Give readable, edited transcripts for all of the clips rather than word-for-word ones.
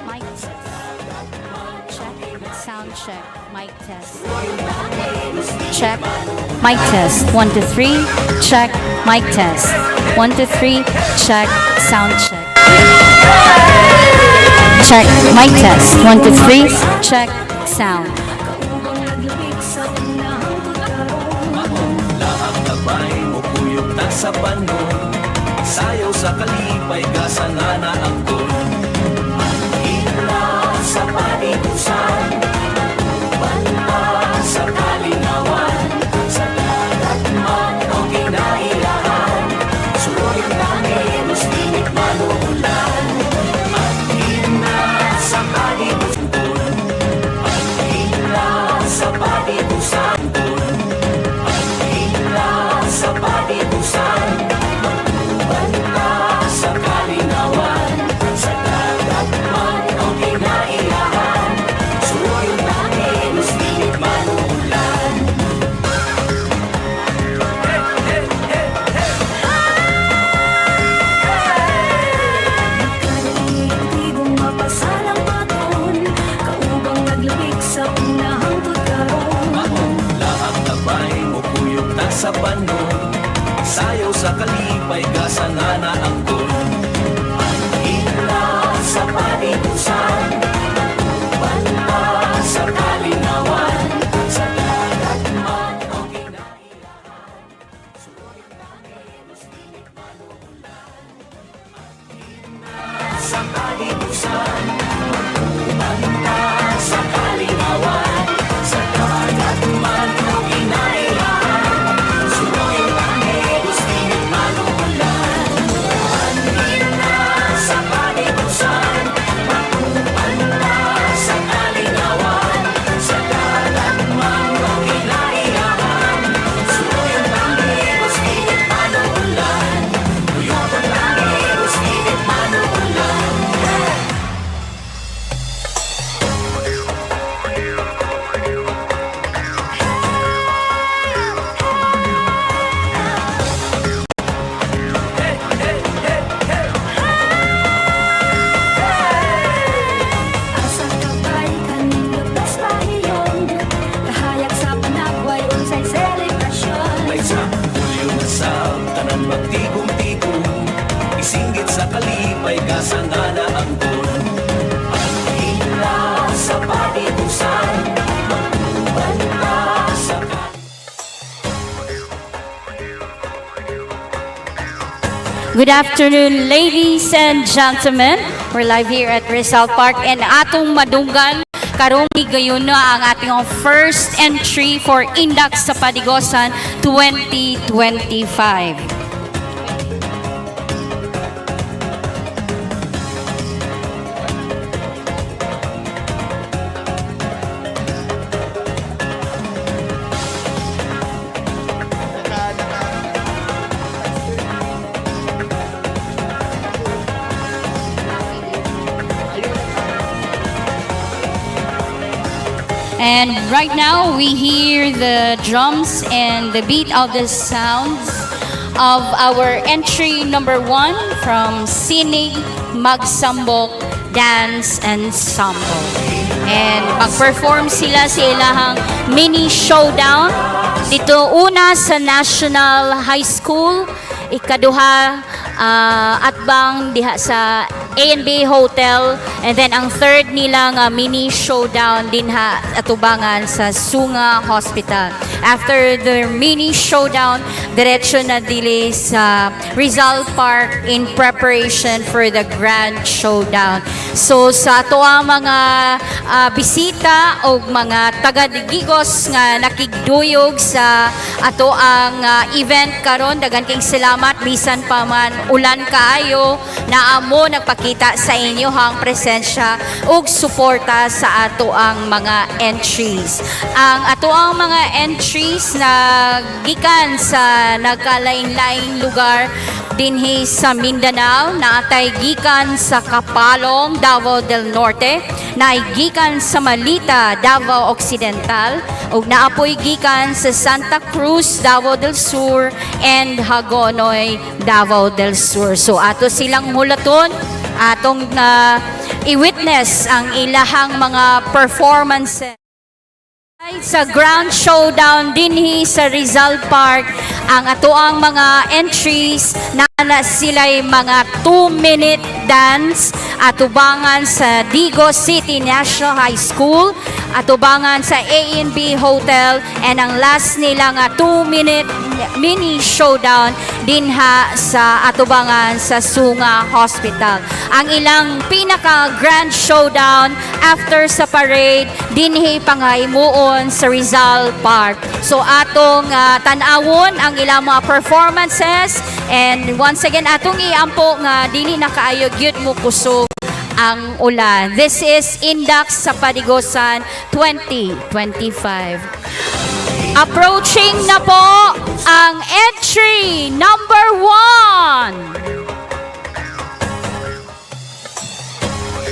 Mic test. Check. Sound check. Mic test. Check. Mic test. 1 2 3. Check. Mic test. 1 2 3. Check. Sound check. Check. Mic test. 1 2 3. Check. Sound. Sa panon, sayaw sa kalipay, gasanana ang ton. Ang hila sa Padigosan, banda sa kalinawan, sa dagat man o kinailahan, suroyin namin, muslimit manuulan. Ang hila sa Padigosan, ang hila sa Padigosan, ang hila sa Padigosan. Sa panon, sayaw sa kalipay, gasanana ang ton. Ang hila sa Padigosan, banda sa kalinawan, sa dagat man o kinailahan, suroyin namin, muslimit manuulan. Ang hila sa Padigosan, banda sa kalinawan, sa dagat man o kinailahan. Isinggit sa kalipay, gasanana ang ton. Ang hila sa Padigosan, banda sa Good afternoon, ladies and gentlemen. We're live here at Rizal Park and atong madunggan karong gayon na ang ating first entry for Indak sa Padigosan 2025. And right now, we hear the drums and the beat of the sounds of our entry number 1 from Sinig Magsambok Dance Ensemble. And mag-perform sila sa ilahang mini showdown dito una sa National High School, ikaduha atbang diha sa A&B Hotel, and then ang third nilang mini showdown din ha atubangan sa Sunga Hospital. After the mini showdown, diretso na dili sa Rizal Park in preparation for the grand showdown. So sa ato ang mga bisita o mga taga Digos nga nakigduyog sa ato ang event karon, dagan king salamat bisan pa man ulan kaayo na amo nagpakita sa inyo hang presensya ug suporta sa ato ang mga entries. Ang ato ang mga entries na gikan sa nagkalain-laing lugar dinhi sa Mindanao, naatay gikan sa Kapalong, Davao del Norte, naay gikan sa Malita, Davao Occidental, ug naapoy gikan sa Santa Cruz, Davao del Sur, and Hagonoy, Davao del Sur. So ato silang hulaton, atong i-witness ang ilahang mga performances sa ground showdown dinhi sa Rizal Park. Ang atoang mga entries na sila'y mga 2-minute dance atubangan sa Digos City National High School, atubangan sa A&B Hotel, and ang last nila nga 2-minute mini showdown dinha sa atubangan sa Sunga Hospital. Ang ilang pinaka grand showdown after sa parade dinhi pangaimuon sa Rizal Park. So atong tan-awon ang ilang mga performances, and once again atong iampo nga dili na kaayo gyud mo kusog ang ulan. This is Indak sa Padigosan 2025. Approaching na po ang entry number 1.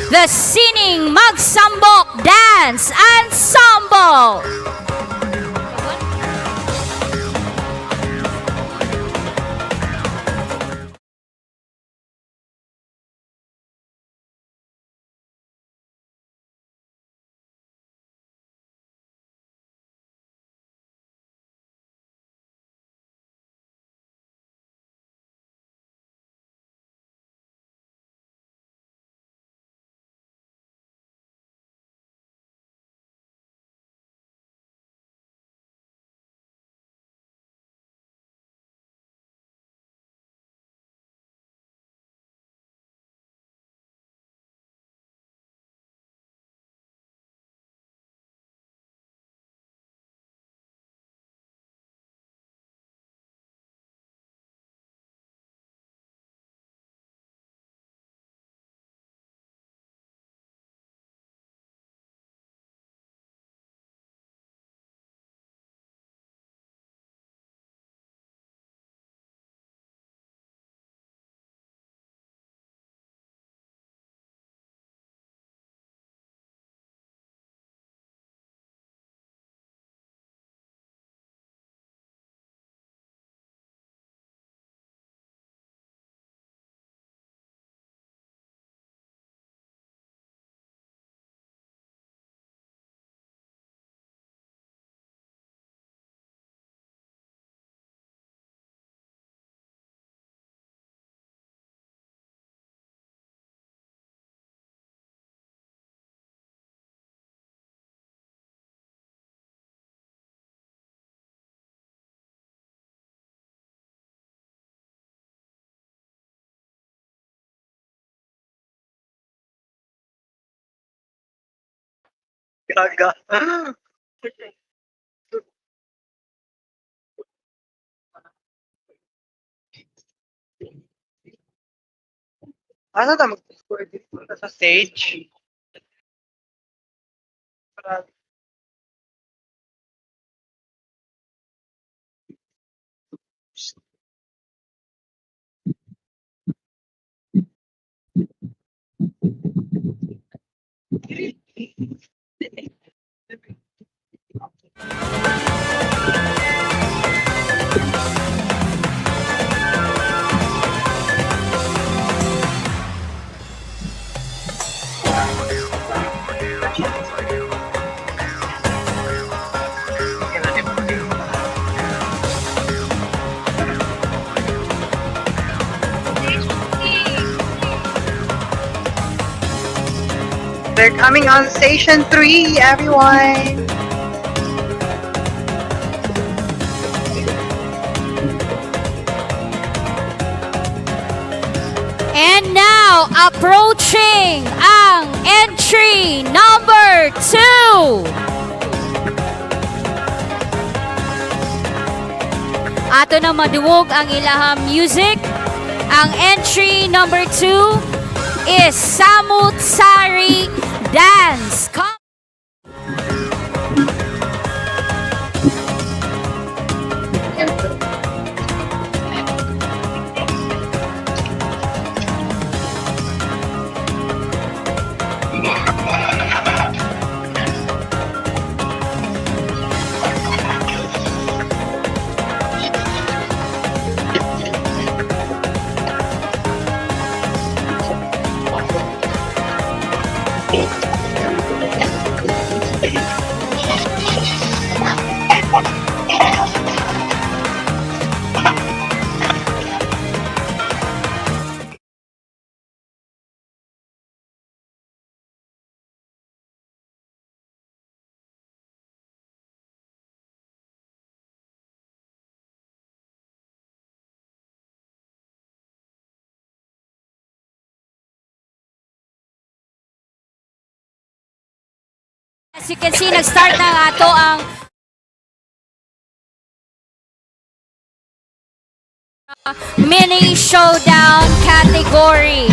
The Sining Magsambok Dance Ensemble. Gaga. Ano na mag-score dito sa stage? They're coming on station 3, everyone. And now, approaching ang entry number 2. Ato na maduwog ang ilahang music. Ang entry number 2 is Samut Sari Dance. As you can see, nag-start na nga to ang mini showdown category.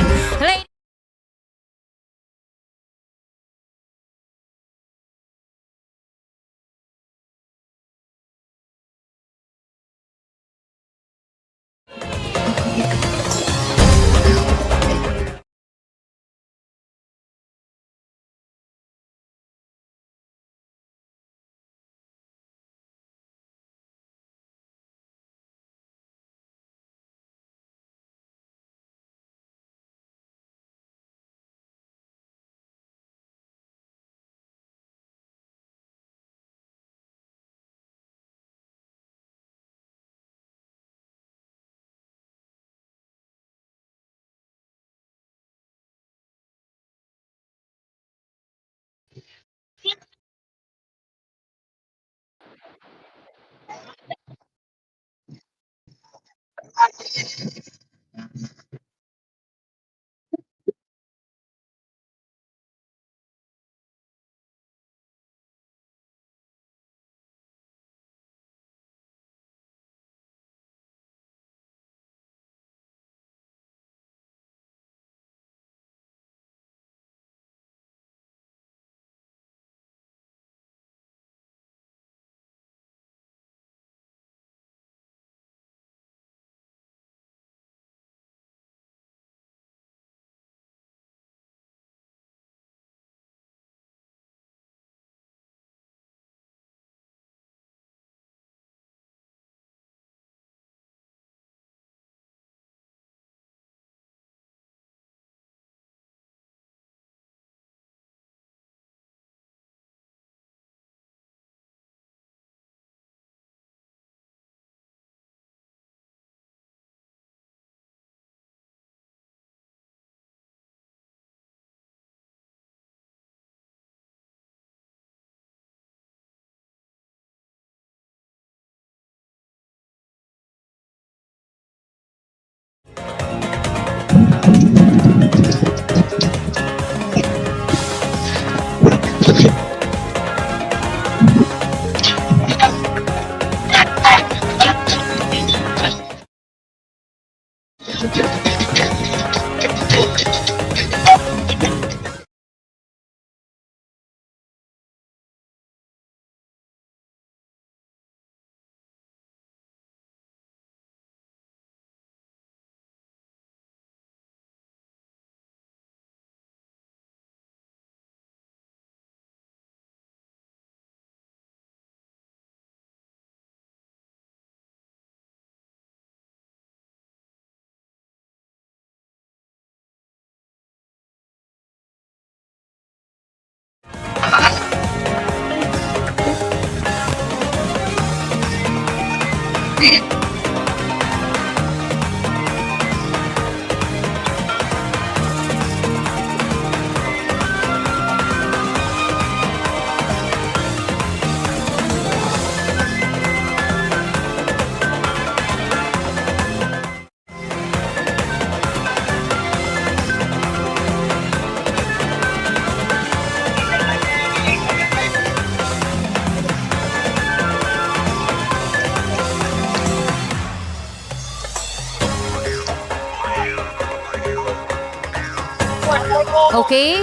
Okay,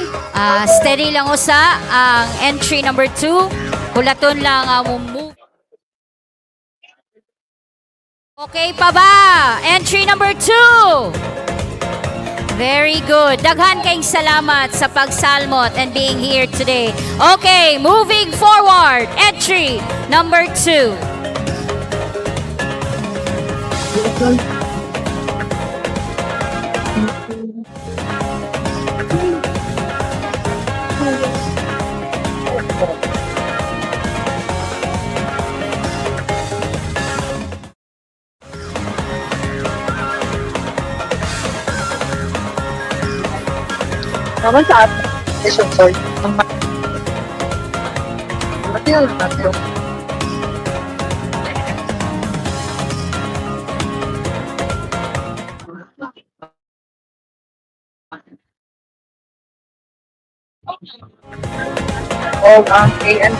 steady lang usa ang entry number 2. Hulaton lang ang move. Okay pa ba? Entry number 2. Very good. Daghan kayong salamat sa pagsalmot and being here today. Okay, moving forward. Entry number 2. Naman sa atin. Sorry. Matiyal natin. O ang AN.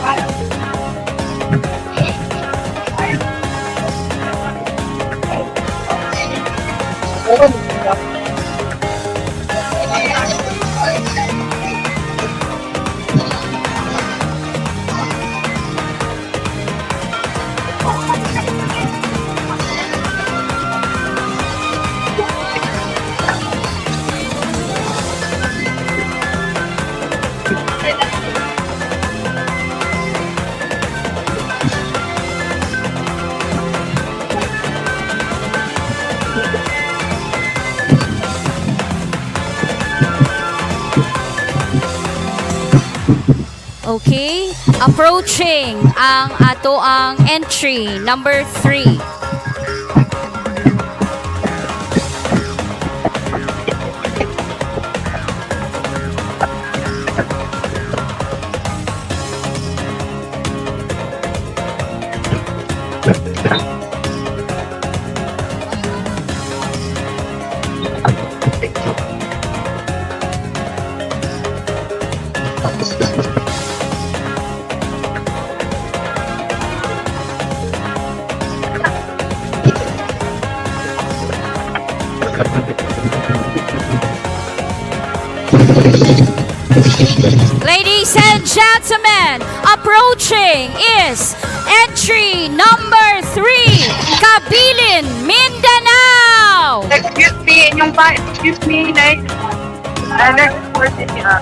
Okay, approaching ang ato ang entry number 3. Ladies and gentlemen, approaching is entry number 3, Kabilin, Mindanao! Excuse me, yung pa, excuse me, like, next person niya.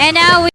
And now we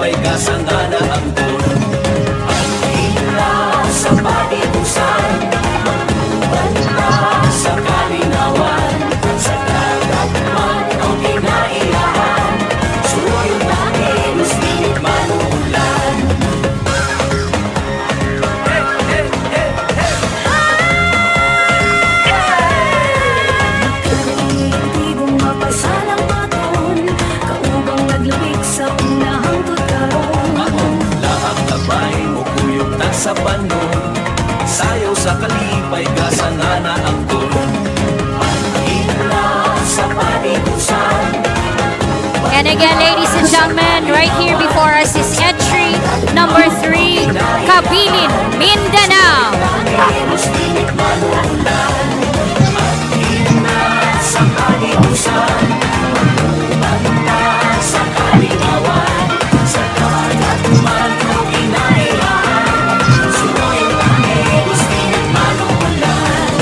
Padigosan na ang doon. Ang hila sa Padigosan, magtubanda sa kalinawan, sa dagat man o kinailahan, suroy namin usminit man o ulan. Tigong mapasalang baton, kaubang naglabig sa unahang tutkaron. Maong lahat labay mo kuyog ta sa panon, sayaw sa kalipay kasanana ang doon. Ang hila sa Padigosan. And again, ladies and gentlemen, right here before us is entry number 3, Kabilin, Mindanao. Usminit man o ulan, ang hila sa Padigosan, magtubanda sa kalinawan, sa dagat man o kinailahan, suroy namin usminit man o ulan.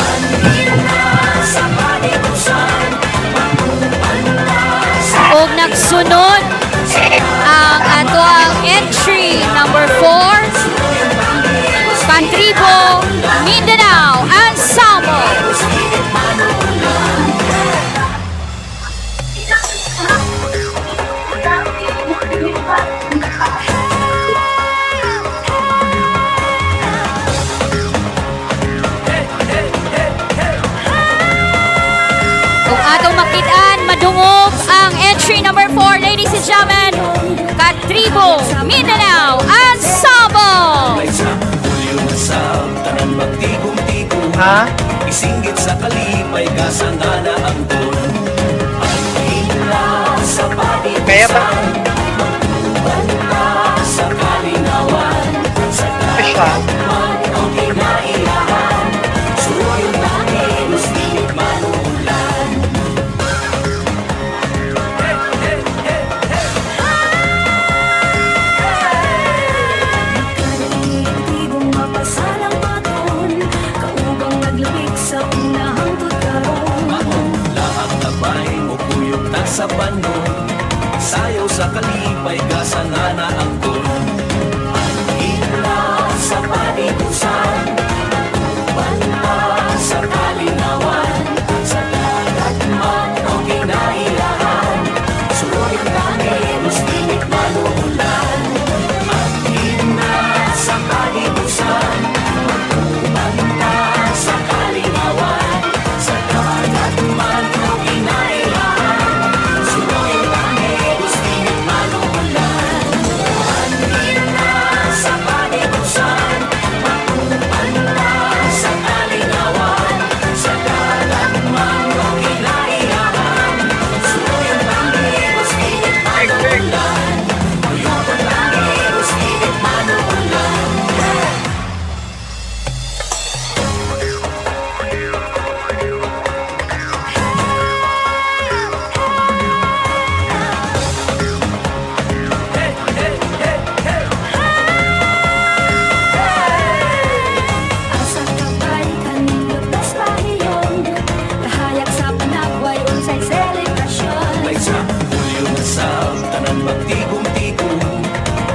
Ang hila sa Padigosan, magtubanda sa O nagsunod ang ato ang entry number 4, Pantribo, Mindanao Ensemble. usminit man o ulan. Kung atong makitaan, madungog ang entry Ha? Isinggit sa kalipay kasangana ang tol. Ang hila sa Kaya ba? Padigosan, banta sa kalinawan, sa Siya. man o kinailahan, suroy langit, ustinit manuulan. Kadaigdigong mapasalang baton, kaubang naglabig sa unahang pagkaroon. Lahat na ba'y mukuyog ta sa banon, sayaw sa kalipay kasangana ang tol. Ang hila sa Padigosan, banta sa kalinawan, sa dagat man o kinailahan, suroy langit, ustinit manuulan. Ang hila sa Padigosan, banta sa kalinawan, sa dagat man o kinailahan, suroy langit, ustinit manuulan. Ang hila sa Padigosan, banta sa kalinawan, sa dagat man o kinailahan, suroy langit, ustinit manuulan. Uyong langit, ustinit manuulan. Asa kabay kaning lutas pahiyon, kahayak sa panagway unsay selebrasyon. May sa ulyo na sa tanan magtigom-tigom,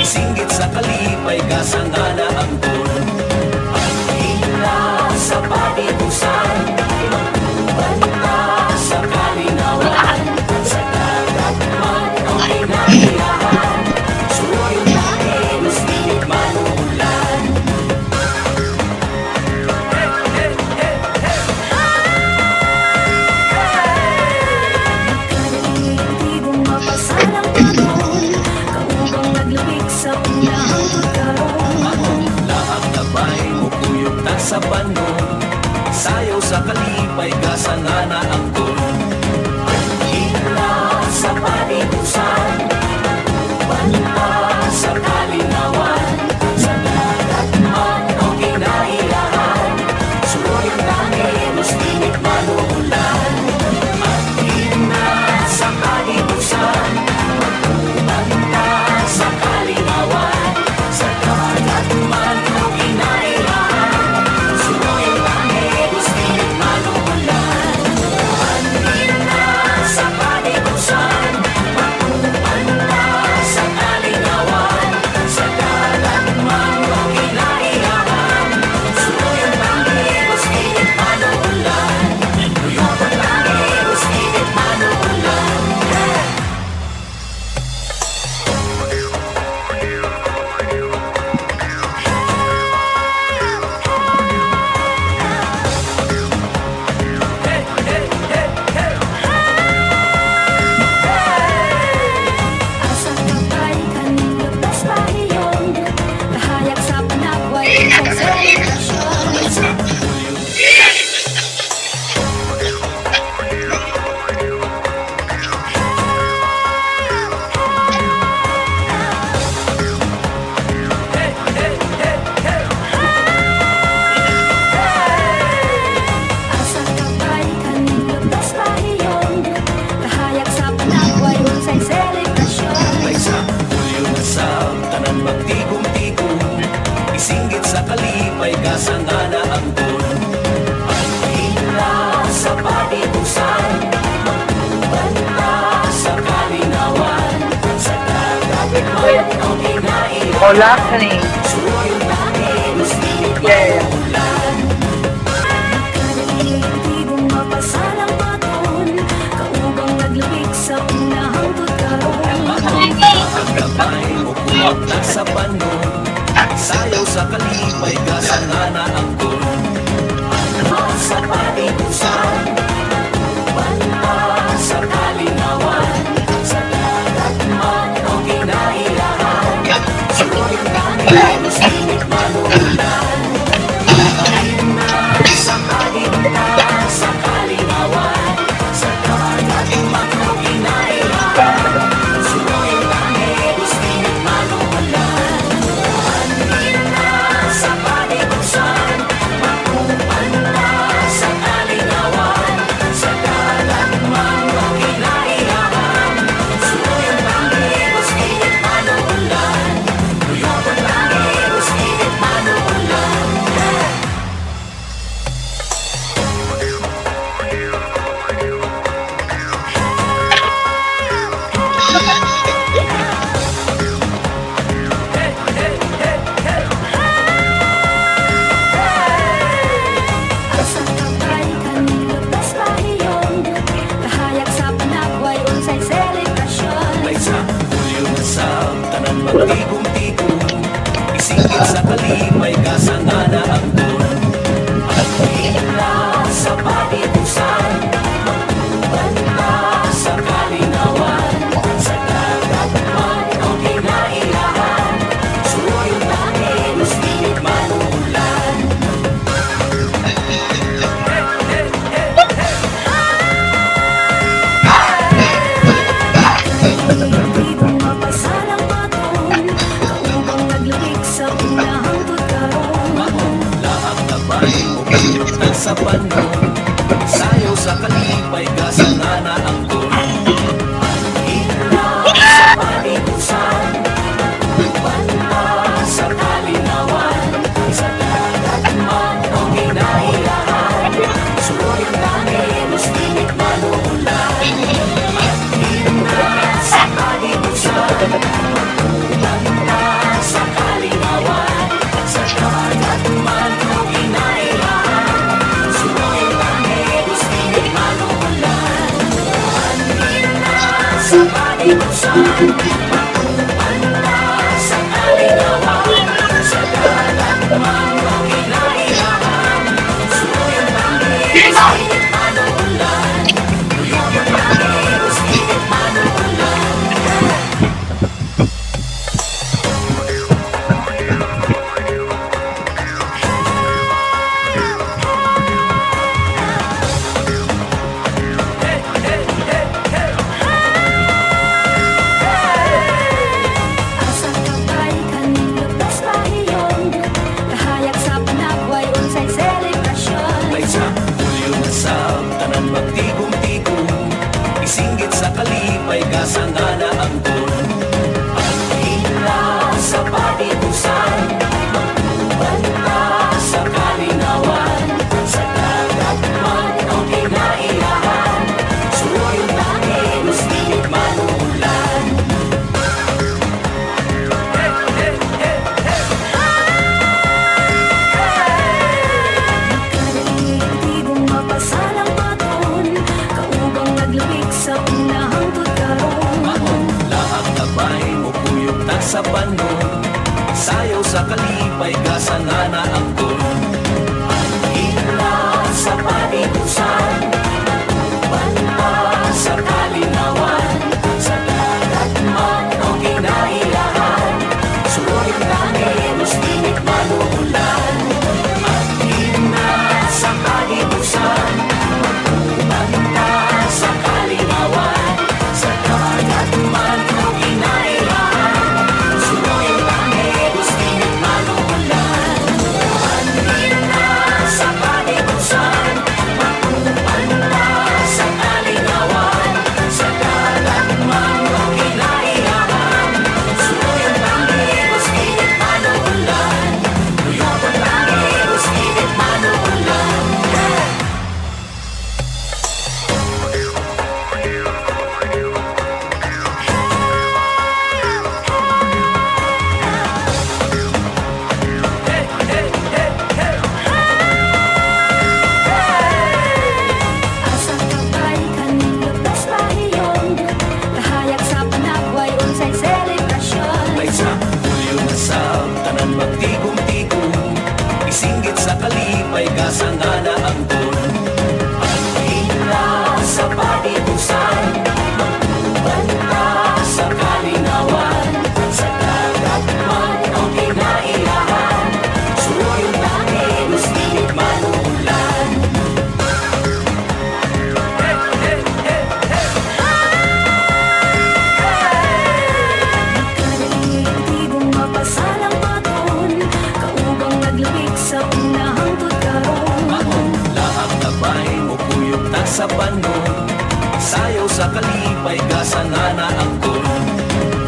isinggit sa kalipay kasangana ang tol. Ang hila sa Padigosan, banta sa kalinawan, sa dagat man o kinailahan, suroy langit, ustinit manuulan. Kadaigdigong mapasalang baton, kaubang naglabig sa unahang pagkaroon. Lahat na ba'y mukuyog ta sa banon, sayaw sa kalipay kasangana ang tol. Ang hila sa Padigosan, banta sa kalinawan, sa dagat man o kinailahan, suroy langit, ustinit manuulan. Ang hila sa Padigosan, banta sa kalinawan, sa dagat man o kinailahan, suroy langit, ustinit manuulan. Ang hila sa Padigosan, banta sa kalinawan, sa dagat man o kinailahan, suroy langit, ustinit manuulan. Uyong langit, ustinit manuulan. Asa kabay kaning lutas pahiyon, kahayak sa panagway unsay selebrasyon. Asa kabay kaning lutas pahiyon, kahayak sa panagway unsay selebrasyon. May sa ulyo na sa tanan magtigom-tigom, isinggit sa kalipay kasangana ang tol. Ang hila sa Padigosan, banta sa kalinawan, sa dagat man o kinailahan, Hola, honey. suroy langit, ustinit Yeah. manuulan. Kadaigdigong mapasalang baton, kaubang naglabig sa unahang pagkaroon. Ang gabay mukuyog ta sa banon, sayaw sa kalipay kasangana ang tol. Ang hila sa Padigosan, banta sa kalinawan, sa dagat man o kinailahan, suroy langit, ustinit manuulan. Ang hila sa Dito mapasalang baton, kaubang naglubig sa unahang pagkaroon. Lahat na bahay mo pinunta sa panon, sayaw sa kalipay gasanana ang ton. Indak sa Padigosan, banda sa kalinawan, sa dagat man o kinailahan, suroy langit, muslimit manuulan. Indak sa Padigosan, banda sa kalinawan, sa dagat man o kinailahan, suroy langit, muslimit manuulan. Indak sa Padigosan, banda sa kalinawan, sa dagat man o kinailahan, suroy langit, muslimit manuulan. Suroy langit, muslimit manuulan. Asa kabay kaning lutas pahiyon, kahayag sa panagway unsay selebrasyon. May sa Hulyo na sa tanan magtigong-tigong, isinggit sa kalipay gasanana ang ton. Ang hila sa Padigosan, banda sa kalinawan, sa dagat man o kinailahan, suroy langit, muslimit manuulan. Tigong mapasalang baton, kaubang naglubig sa unahang pagkaroon. Lahat na bahay mo kuyog ta sa panon, sayaw sa kalipay gasanana ang ton. Ang hila sa Padigosan, banda sa kalinawan, sa dagat man o kinailahan, suroy langit, muslimit manuulan. Ang hila sa Padigosan, banda sa kalinawan, sa dagat man o kinailahan, suroy langit, muslimit manuulan. Ang hila sa Padigosan, banda sa kalinawan, sa dagat man o kinailahan, suroy langit, muslimit manuulan. Suroy langit, muslimit manuulan. Asa kabay kaning lutas pahiyon, kahayag sa panagway unsay selebrasyon. May sa Hulyo na sa tanan magtigong-tigong, isinggit sa kalipay gasanana ang ton. Ang hila sa Padigosan, banda sa kalinawan, sa dagat man o kinailahan, suroy langit, muslimit manuulan. Tigong mapasalang baton, kaubang naglubig sa unahang pagkaroon. Lahat na bahay mo kuyog ta sa panon, sayaw sa kalipay gasanana ang ton.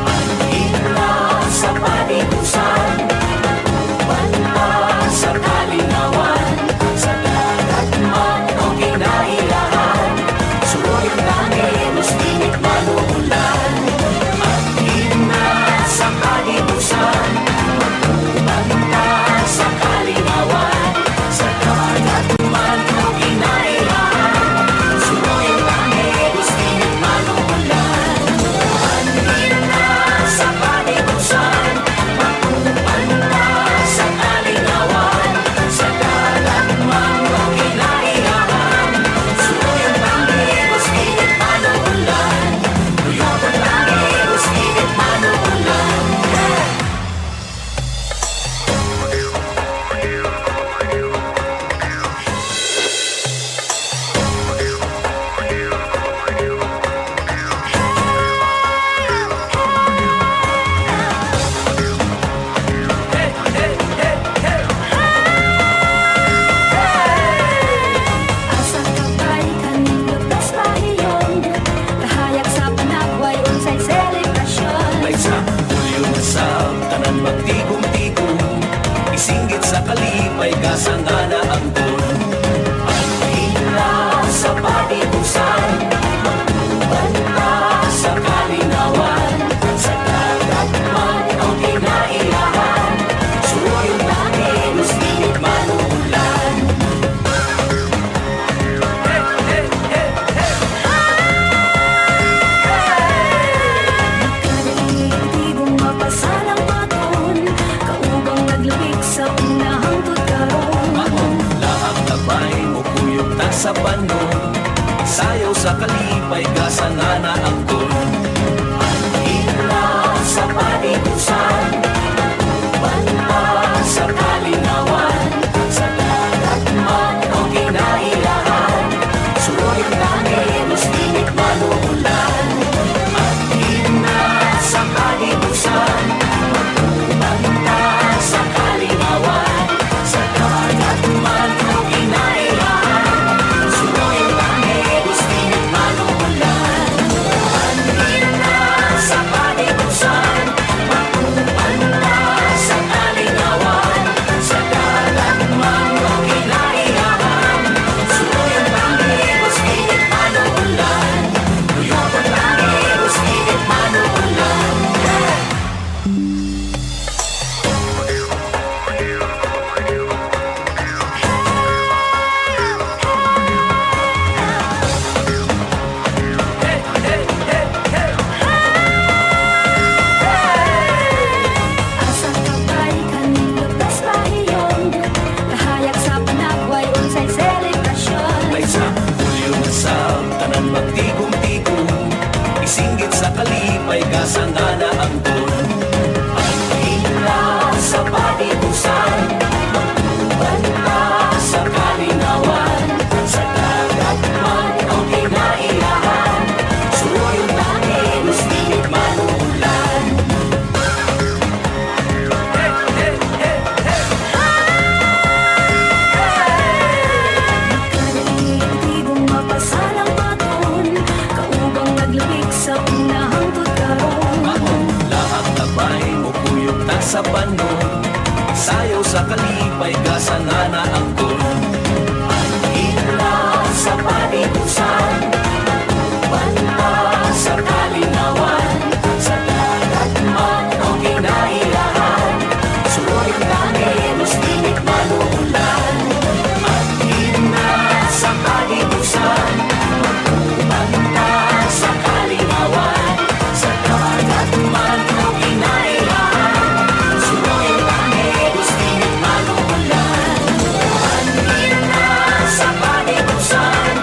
Ang hila sa Padigosan, banda sa kalinawan, sa dagat man o kinailahan, suroy langit, muslimit manuulan. Ang hila sa Padigosan, banda sa kalinawan, sa dagat man o kinailahan, suroy langit, muslimit manuulan. kalipay kasangana ang ton. Ang hila sa Padigosan, banta sa kalinawan, sa dagat man o kinailahan, suroyung langit, ustinit manuulan. Kadaig-digong mapasalang baton, kaubang naglabig sa unahang tutkarong. Lahang tabay mo kuyog ta sa panon, sayaw sa kalipay kasangana ang ton. Ang hila sa Padigosan, banta sa kalinawan, sa dagat man o kinailahan, suroyung langit, ustinit manuulan. Ang hila sa Padigosan, banta sa kalinawan, sa dagat man o kinailahan, suroyung langit, ustinit manuulan. Ang hila sa Padigosan,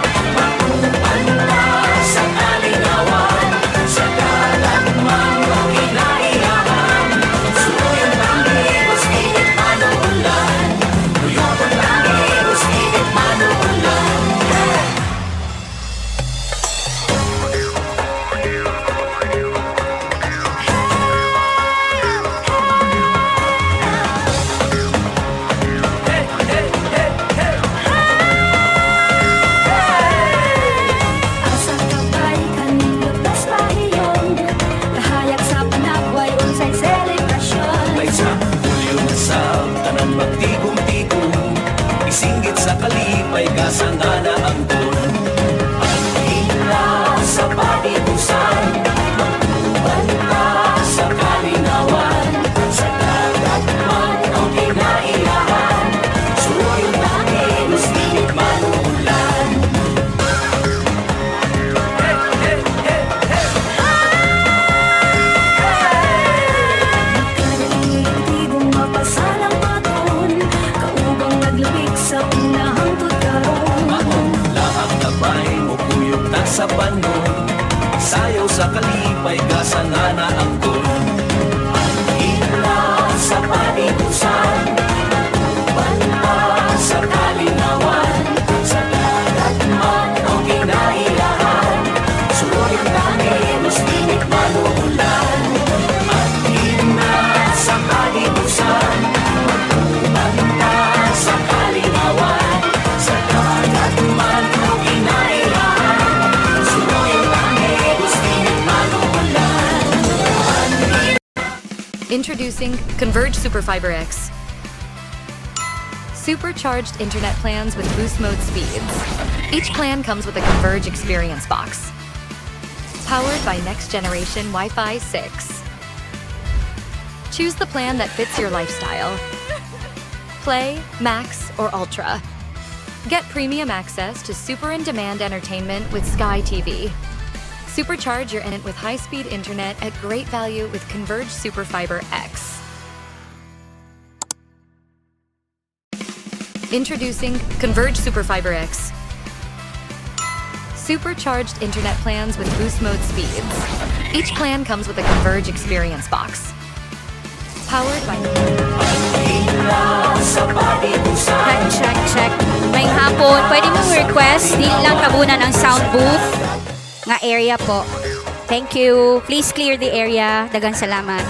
banta sa kalinawan, sa dagat man o kinailahan, suroyung langit, ustinit manuulan. Tuyok ang langit, ustinit manuulan. Asa kabay kaning lutas pahiyong, kahayak sa panagway unsay selebrasyon. May sa Hulyo na sa tanan magtigong-tigong, isinggit sa kalipay kasangana ang ton. Ang hila sa Padigosan, banta sa kalinawan, sa dagat man o kinailahan, suroyung langit, ustinit manuulan. Kadaig-digong mapasalang baton, kaubang naglabig sa unahang tutkarong. Lahang tabay mo kuyog ta sa panon, sayaw sa kalipay kasangana ang ton. Ang hila sa Padigosan, banta sa kalinawan, sa dagat man o kinailahan, suroyung langit, ustinit manuulan. Ang hila sa Padigosan, banta sa kalinawan, sa dagat man o kinailahan, suroyung langit, ustinit manuulan. Introducing Converge Superfiber X. Supercharged internet plans with boost mode speeds. Each plan comes with a Converge experience box. Powered by next generation Wi-Fi 6. Choose the plan that fits your lifestyle. Play, Max, or Ultra. Get premium access to super in-demand entertainment with Sky TV. Supercharge your internet with high-speed internet at great value with Converge Superfiber X. Introducing Converge Superfiber X. Supercharged internet plans with boost mode speeds. Each plan comes with a Converge experience box. Powered by Hila sa Padigosan, Check. May hapon, pwede mong request, di lang tabunan ang sound booth nga area po. Thank you. Please clear the area. Dagang salamat.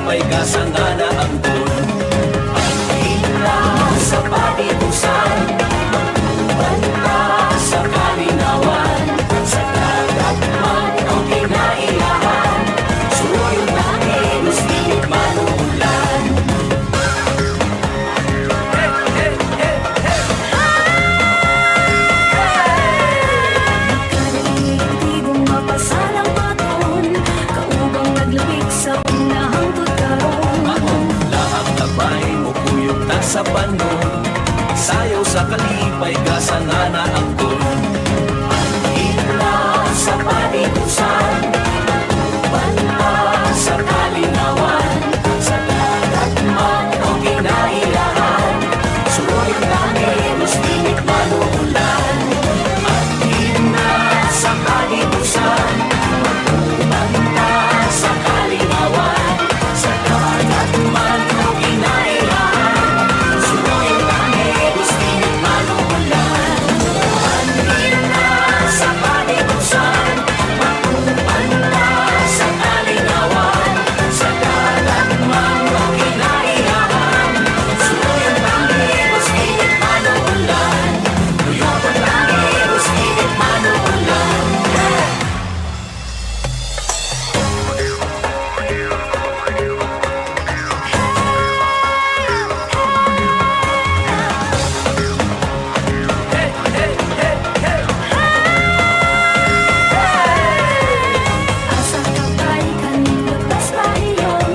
may kasangana ang ton. Ang hila sa Padigosan, banta sa kalinawan, sa dagat man o kinailahan, suroy ang langit, ustigit manuulan. sa panon, sayaw sa kalipay gasanana ang ton. Anhila sa padigosan, banta sa kalinawan, sa dagat man o kinailahan, suroy langit os tinit manuulan. Anhila sa padigosan, banta sa kalinawan, sa dagat man o kinailahan, suroy langit os tinit manuulan. Anhila sa padigosan, banta sa kalinawan, sa dagat man o kinailahan, suroy langit os tinit manuulan. Tuyok ang langit os tinit manuulan. Asa ka ba'y kanilabas pahiyon?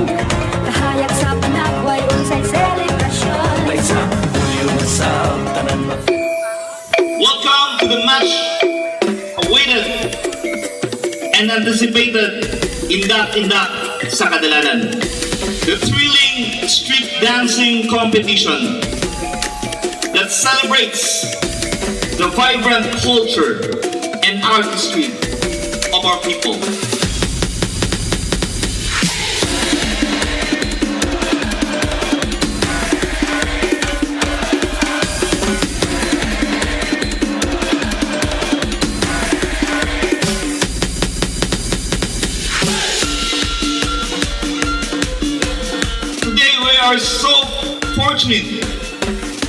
Kahayag sa panagway unsay selebrasyon. May sa ulyo na sa tanan Welcome to the much awaited and anticipated Indak-indak sa Kadalanan, the thrilling street dancing competition that celebrates the vibrant culture and artistry of our people. Today we are so fortunate.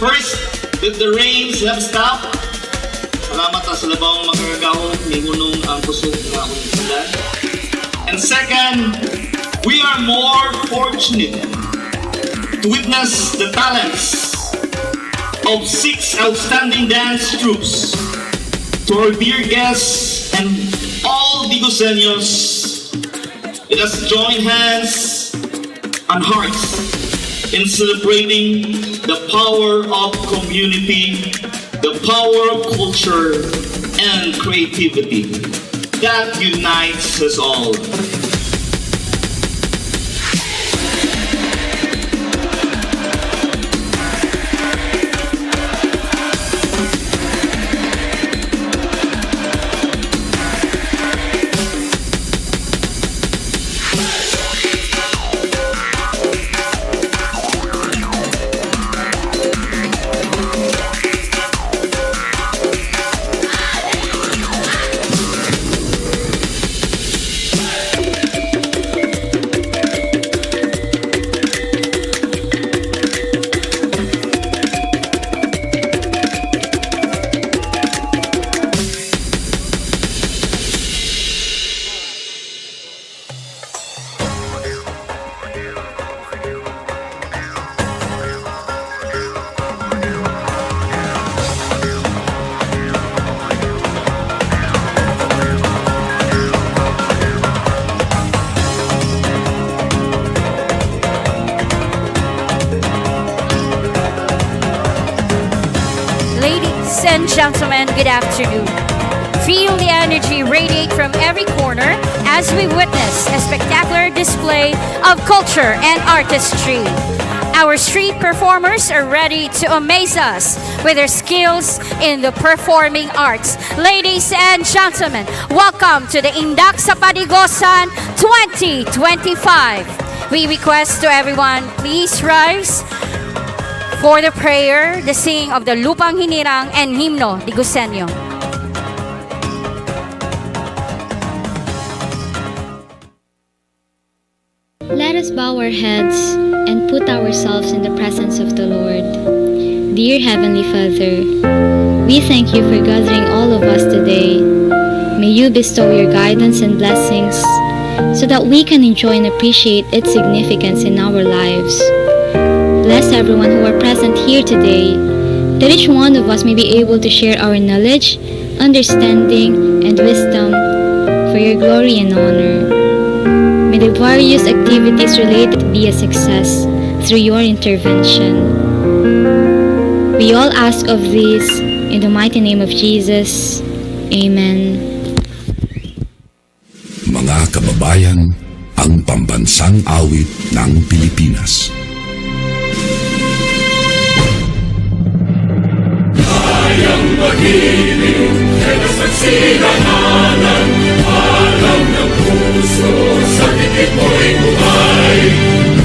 First, that the rains have stopped. Salamat sa labang magagawon ni hunong ang kusog nga akong ulan. And second, we are more fortunate to witness the talents of 6 outstanding dance troops. To our dear guests and all Digoseños, let us join hands and hearts in celebrating the power of community, the power of culture and creativity that unites us all. Ladies and gentlemen, good afternoon. Feel the energy radiate from every corner as we witness a spectacular display of culture and artistry. Our street performers are ready to amaze us with their skills in the performing arts. Ladies and gentlemen, welcome to the Indak sa Padigosan 2025. We request to everyone, please rise for the prayer, the singing of the Lupang Hinirang and Himno Digoseño. Let us bow our heads and put ourselves in the presence of the Lord. Dear Heavenly Father, we thank you for gathering all of us today. May you bestow your guidance and blessings so that we can enjoy and appreciate its significance in our lives. Bless everyone who are present here today, that each one of us may be able to share our knowledge, understanding, and wisdom for your glory and honor. May the various activities related be a success through your intervention. We all ask of this in the mighty name of Jesus. Amen. Mga kababayan, ang pambansang awit ng Pilipinas. Kayang mag-ibig, kaya nagsasilananan, alam ng puso, sa titik mo'y buhay.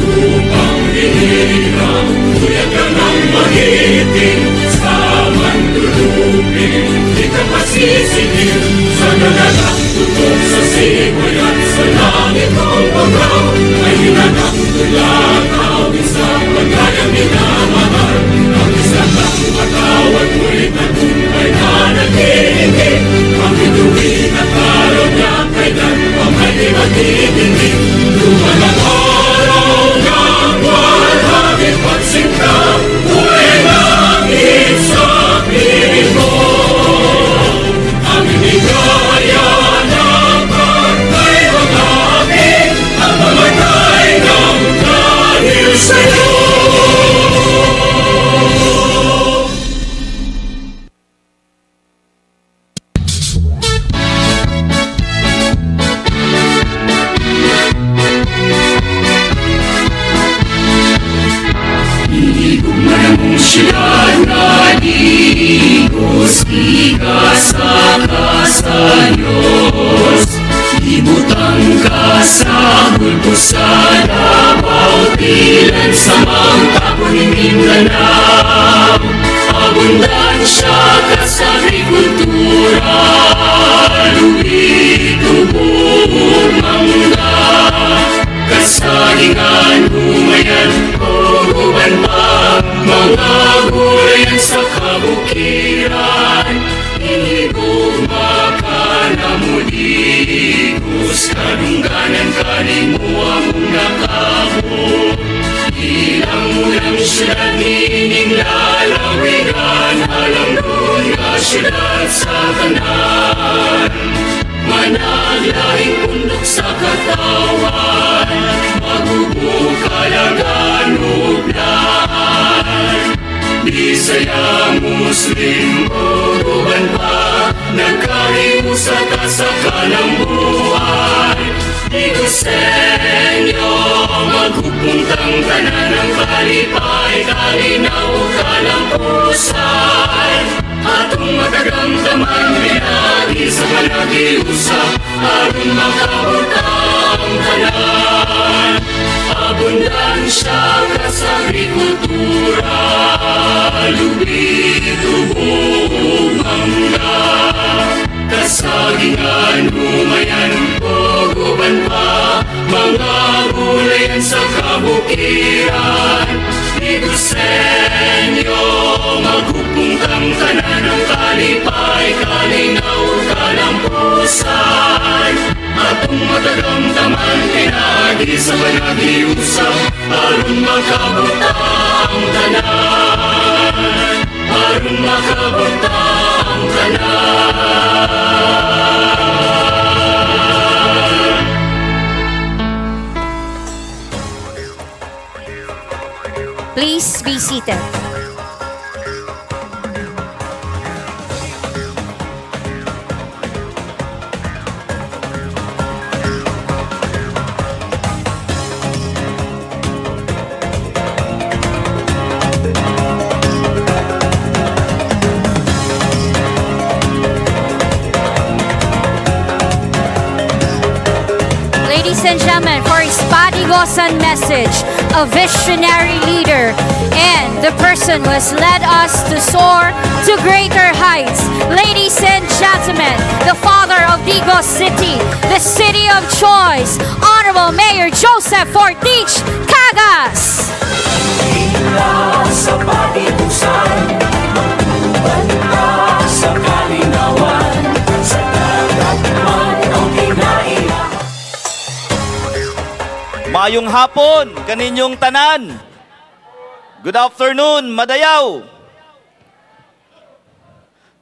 Upang hinirang, kuya ka ng magiting, sa mandulupin, di ka masisingil, sa nalalang tutok sa simoy at sa langit kong pagaw, ay hinanang tulad, awit sa pagkayang minamahal, ang isang matawag mo'y tagumpay na nag-iingin, ang bituin at araw niya kailan pa may di matitingin. Luman ang araw ng walhagin pagsinta, buhay langit sa piling mo. Ang inigaya ng pagkay mag-amin, ang mamatay ng dahil sa'yo. Siya na Digos, ikasaka sa Diyos. Ibutang ka sa bulbusan, abautilan sa mga tapunin Mindanao. Abundansya ka sa agrikultura, luwig, tubong, mangga. Kasagingan, humayan, uban pa, mga gulayan sa kabukiran. Ihigugma ka na Digos, kadungganan ka ni mo among nakamo. Ilang ulang siyudad nining lalawigan, alam nun ka siyudad sa kanan. Managlahing pundok sa katawan, magubukalagan ublan. Bisaya, Muslim, o uban pa, nagkariusa ka sa kalambuan. Digosenyo, maghupuntang tanan ng kalipay, kalinaw, kalampusan. Atong matagamdaman, minagi sa malagiusap, aron makabutang tanan. Abundansya ka sa agrikultura, lubi, tubog, mangga. Kasagingan, humayan, uban pa, mga gulayan sa kabukiran. Digosenyo, maghupuntang tanan ng kalipay, kalinaw, kalampusan. Atong matagamdaman, pinagi sa managiusap, aron makabutang tanan. Aron makabutang tanan. Please be seated. Ladies and gentlemen, for his Padigosan message, a visionary leader, and the person who has led us to soar to greater heights. Ladies and gentlemen, the father of Digos City, the city of choice, Honorable Mayor Joseph Fortich Cagas. Hila sa Padigosan, magbanta sa kalinawan, sa dagat man ang kinaiya. Mayong hapon kaninyong tanan. Good afternoon, madayaw.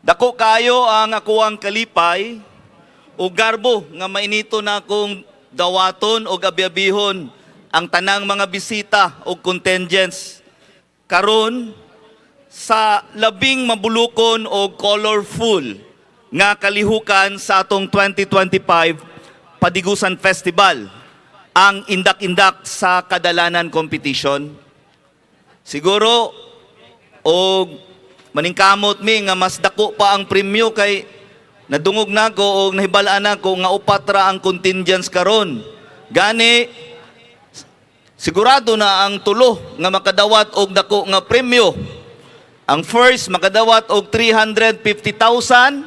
Dako kayo ang akuang kalipay o garbo nga mainito na akong dawaton o gabiabihon ang tanang mga bisita o contingents karon sa labing mabulukon o colorful nga kalihukan sa atong 2025 Padigosan Festival, ang Indak-indak sa Kadalanan competition. Siguro o maningkamot mi nga mas dako pa ang premyo kay nadungog na ko o nahibalaan na ko nga upat ra ang contingents karon. Gani sigurado na ang tulo nga makadawat og dako nga premyo. Ang first makadawat og 350,000,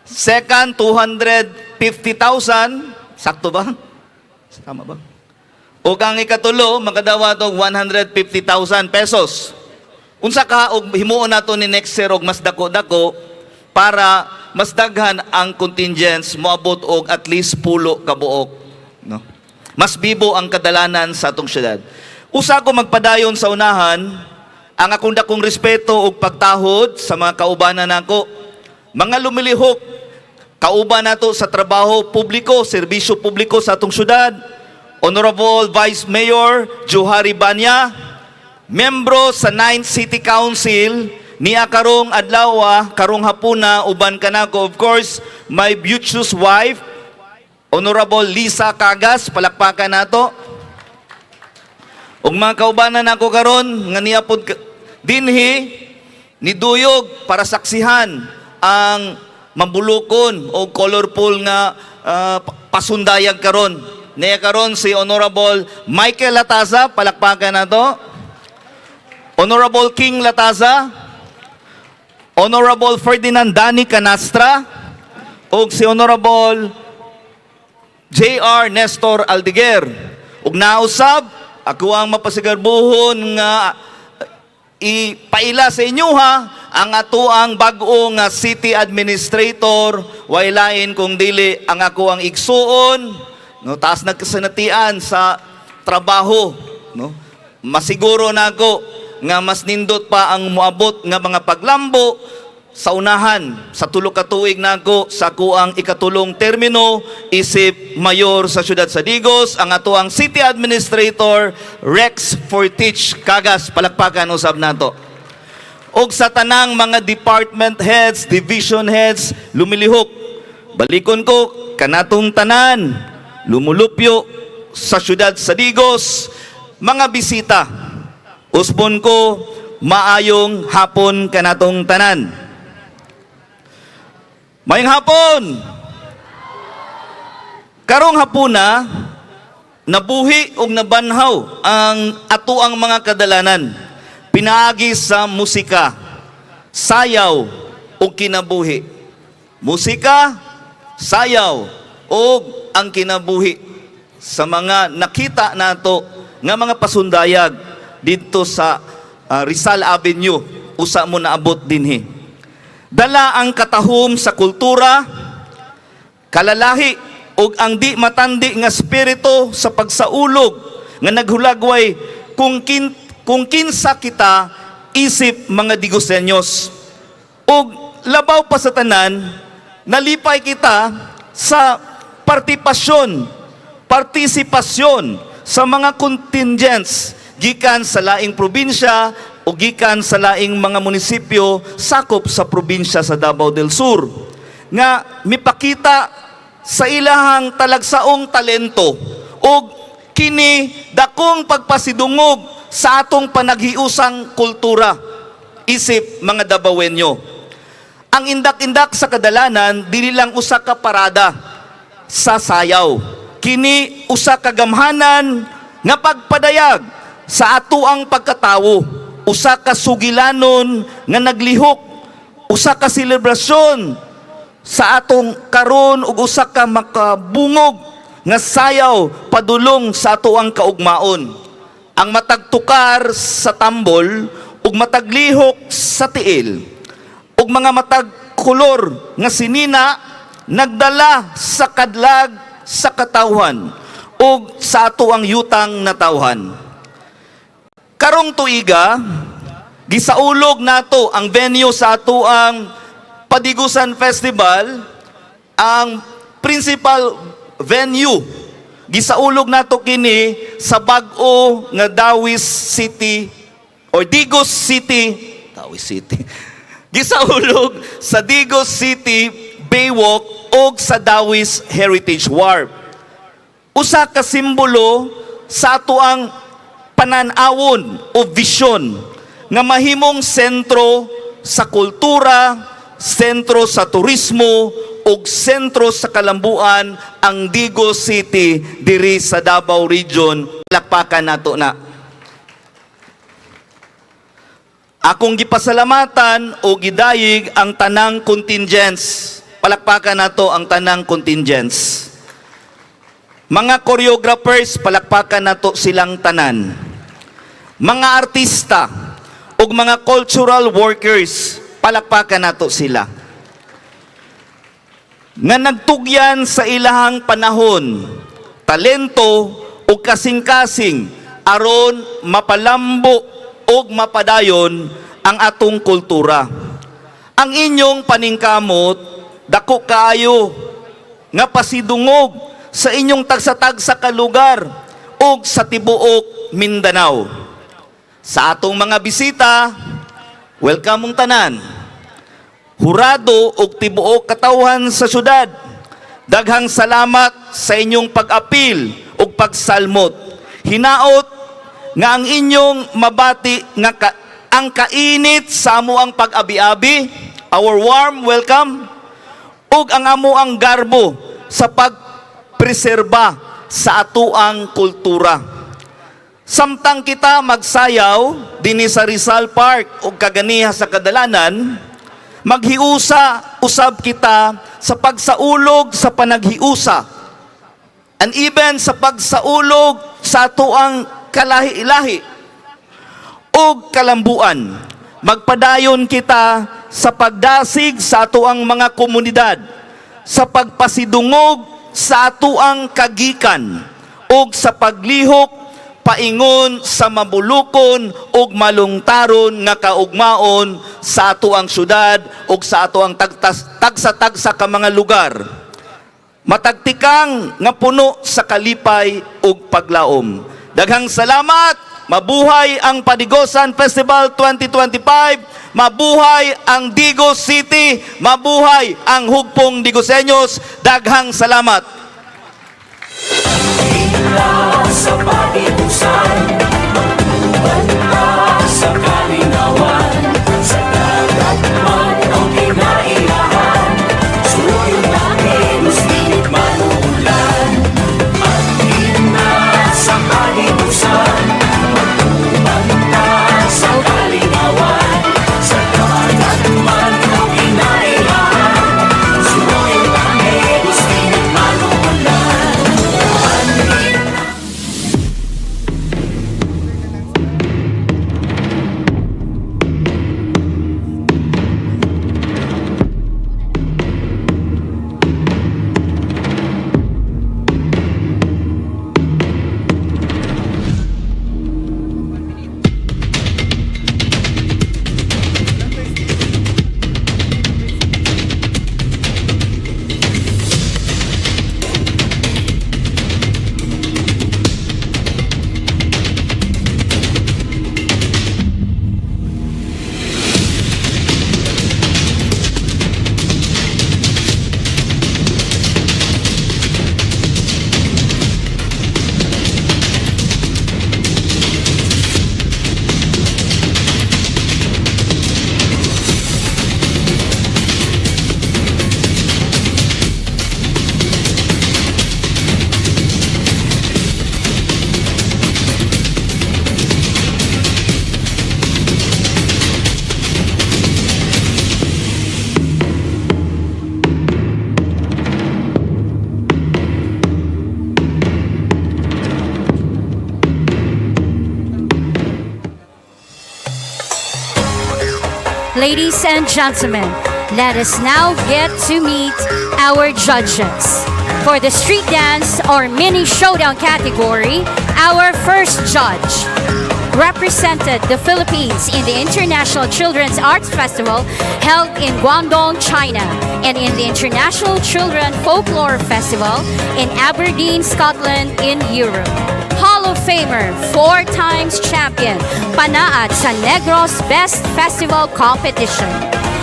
second 250,000, sakto ba? Tama ba? O ang ikatulo makadawat og 150,000 pesos. Unsa ka og himuon nato ni next year og mas dako-dako para mas daghan ang contingents moabot og at least 10 ka buok, no? Mas bibo ang kadalanan sa atong syudad. Usa ko magpadayon sa unahan ang akong dakong respeto ug pagtahod sa mga kaubanan nako, mga lumilihok, kauban nato sa trabaho publiko, serbisyo publiko sa atong syudad, Honorable Vice Mayor Johari Banya, membro sa 9th City Council, niya karong adlaw, karong hapuna, uban kanako, of course, my beauteous wife, Honorable Lisa Cagas, palakpakan nato. Ug mga kaubanan nako karon nga niya pod dinhi niduyog para saksihan ang mambulukon o colorful nga pasundayag karon. Niya karon si Honorable Michael Lataza, palakpakan nato. Honorable King Lataza, Honorable Ferdinand Dani Canastra, ug si Honorable J.R. Nestor Aldeguer. Ug nausab ako ang mapasigarbuhon nga ipaila sa inyo ang ato ang bag-o nga city administrator, wailain kung dili ang ako ang igsuon, no, taas nagkasanatian sa trabaho, no. Masiguro nako nga mas nindot pa ang moabot nga mga paglambo sa unahan sa tulo ka tuig nako sa kuang ikatulong termino isip mayor sa siyudad sa Digos, ang ato ang city administrator Rex Fortich Cagas, palakpakan usab nato. Og sa tanang mga department heads, division heads, lumilihok, balikon ko kanatong tanan lumulupyo sa siyudad sa Digos, mga bisita, usbon ko maayong hapon kanatong tanan. Mayong hapon. Karong hapuna nabuhi og nabanhaw ang atuang mga kadalanan pinaagi sa musika, sayaw ug kinabuhi. Musika, sayaw ug ang kinabuhi sa mga nakita nato nga mga pasundayag dito sa Rizal Avenue, usa mo naabot dinhi. Dala ang katahom sa kultura, kalalahi ug ang di matandi nga spirito sa pagsaulog nga naghulagway kung kinsa kita isip mga Digosenyos. Ug labaw pa sa tanan, nalipay kita sa partisipasyon sa mga contingents gikan sa laing probinsya o gikan sa laing mga munisipyo sakop sa probinsya sa Davao del Sur nga mipakita sa ilahang talagsaong talento o kini dakong pagpasidungog sa atong panaghiusang kultura isip mga Davaoenyo. Ang indak-indak sa kadalanan dili lang usa ka parada sa sayaw, kini usa ka gamhanan nga pagpadayag sa atuang pagkatawo, usa ka sugilanon nga naglihok, usa ka selebrasyon sa atong karon ug usa ka makabungog nga sayaw padulong sa atuang kaugmaon. Ang matagtukar sa tambol ug mataglihok sa tiil ug mga matag kulor nga sinina nagdala sa kadlag sa katawhan ug sa atuang yutang na tawhan. Karong tuiga, gisaulog nato ang venue sa ato ang Padigosan Festival, ang principal venue. Gisaulog nato kini sa bag-o nga Dawis City or Digos City, Tawi City, gisaulog sa Digos City Baywalk o sa Dawis Heritage Wharf. Usa ka simbolo sa ato ang pananawon o vision nga mahimong sentro sa kultura, sentro sa turismo, ug sentro sa kalambuan ang Digos City diri sa Davao Region. Palakpakan nato na. Akong gipasalamatan o gidayig ang tanang contingents. Palakpakan nato ang tanang contingents. Mga choreographers, palakpakan nato silang tanan. Mga artista ug mga cultural workers, palakpakan nato sila. Nga nagtugyan sa ilahang panahon, talento o kasing-kasing aron mapalambo o mapadayon ang atong kultura. Ang inyong paningkamot, dako kaayo nga pasidungog sa inyong tagsa-tagsa ka lugar o sa tibuok Mindanao. Sa atong mga bisita, welcome mong tanan. Hurado og tibuok katawhan sa syudad. Daghang salamat sa inyong pag-apil ug pagsalmot. Hinaot nga ang inyong mabati nga ang kainit sa amo ang pag-abi-abi, our warm welcome, ug ang amo ang garbo sa pagpreserba sa atuang kultura. Samtang kita magsayaw dinhi sa Rizal Park ug kaganiha sa Kadalanan, maghiusa usab kita sa pagsaulog sa panaghiusa, and even sa pagsaulog sa atuang kalahi-lahi o kalambuan. Magpadayon kita sa pagdasig sa atuang mga komunidad, sa pagpasidungog sa atuang kagikan o sa paglihok paingon sa mabulukon ug malungtaron nga kaugmaon sa ato ang syudad ug sa ato ang tagsa-tagsa ka mga lugar. Matagtikang nga puno sa kalipay ug paglaom. Daghang salamat, mabuhay ang Padigosan Festival 2025, mabuhay ang Digos City, mabuhay ang hugpong Digosenyos. Daghang salamat. Sa Padigosan, magtubanta sa kalinawan, sa dagat man o kinailahan, suloy langit, muslimit man o ulan. At ina sa Padigosan, magtubanta sa kalinawan, sa dagat man o kinailahan, suloy langit, muslimit man o ulan. Ladies and gentlemen, let us now get to meet our judges. For the street dance or mini showdown category, our first judge, represented the Philippines in the International Children's Arts Festival held in Guangdong, China, and in the International Children Folklore Festival in Aberdeen, Scotland in Europe. Hall of Famer, 4 times champion, panaat sa Negros Best Festival Competition.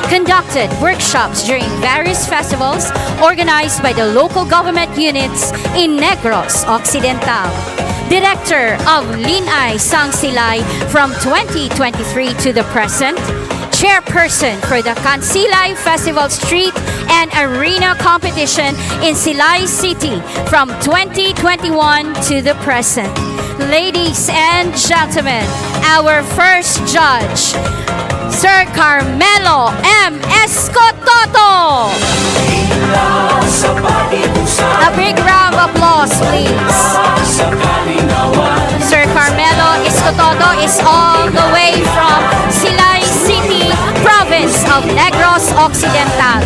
Conducted workshops during various festivals organized by the local government units in Negros Occidental. Director of Linay Sangsilay from 2023 to the present. Chairperson for the Kansilay Festival Street and Arena Competition in Silay City from 2021 to the present. Ladies and gentlemen, our first judge, Sir Carmelo M. Escototo. Sa Padigosan, A big round of applause, please. sa Kalinawan, Sir Carmelo Escototo is all the way from Silay City, province of Negros Occidental.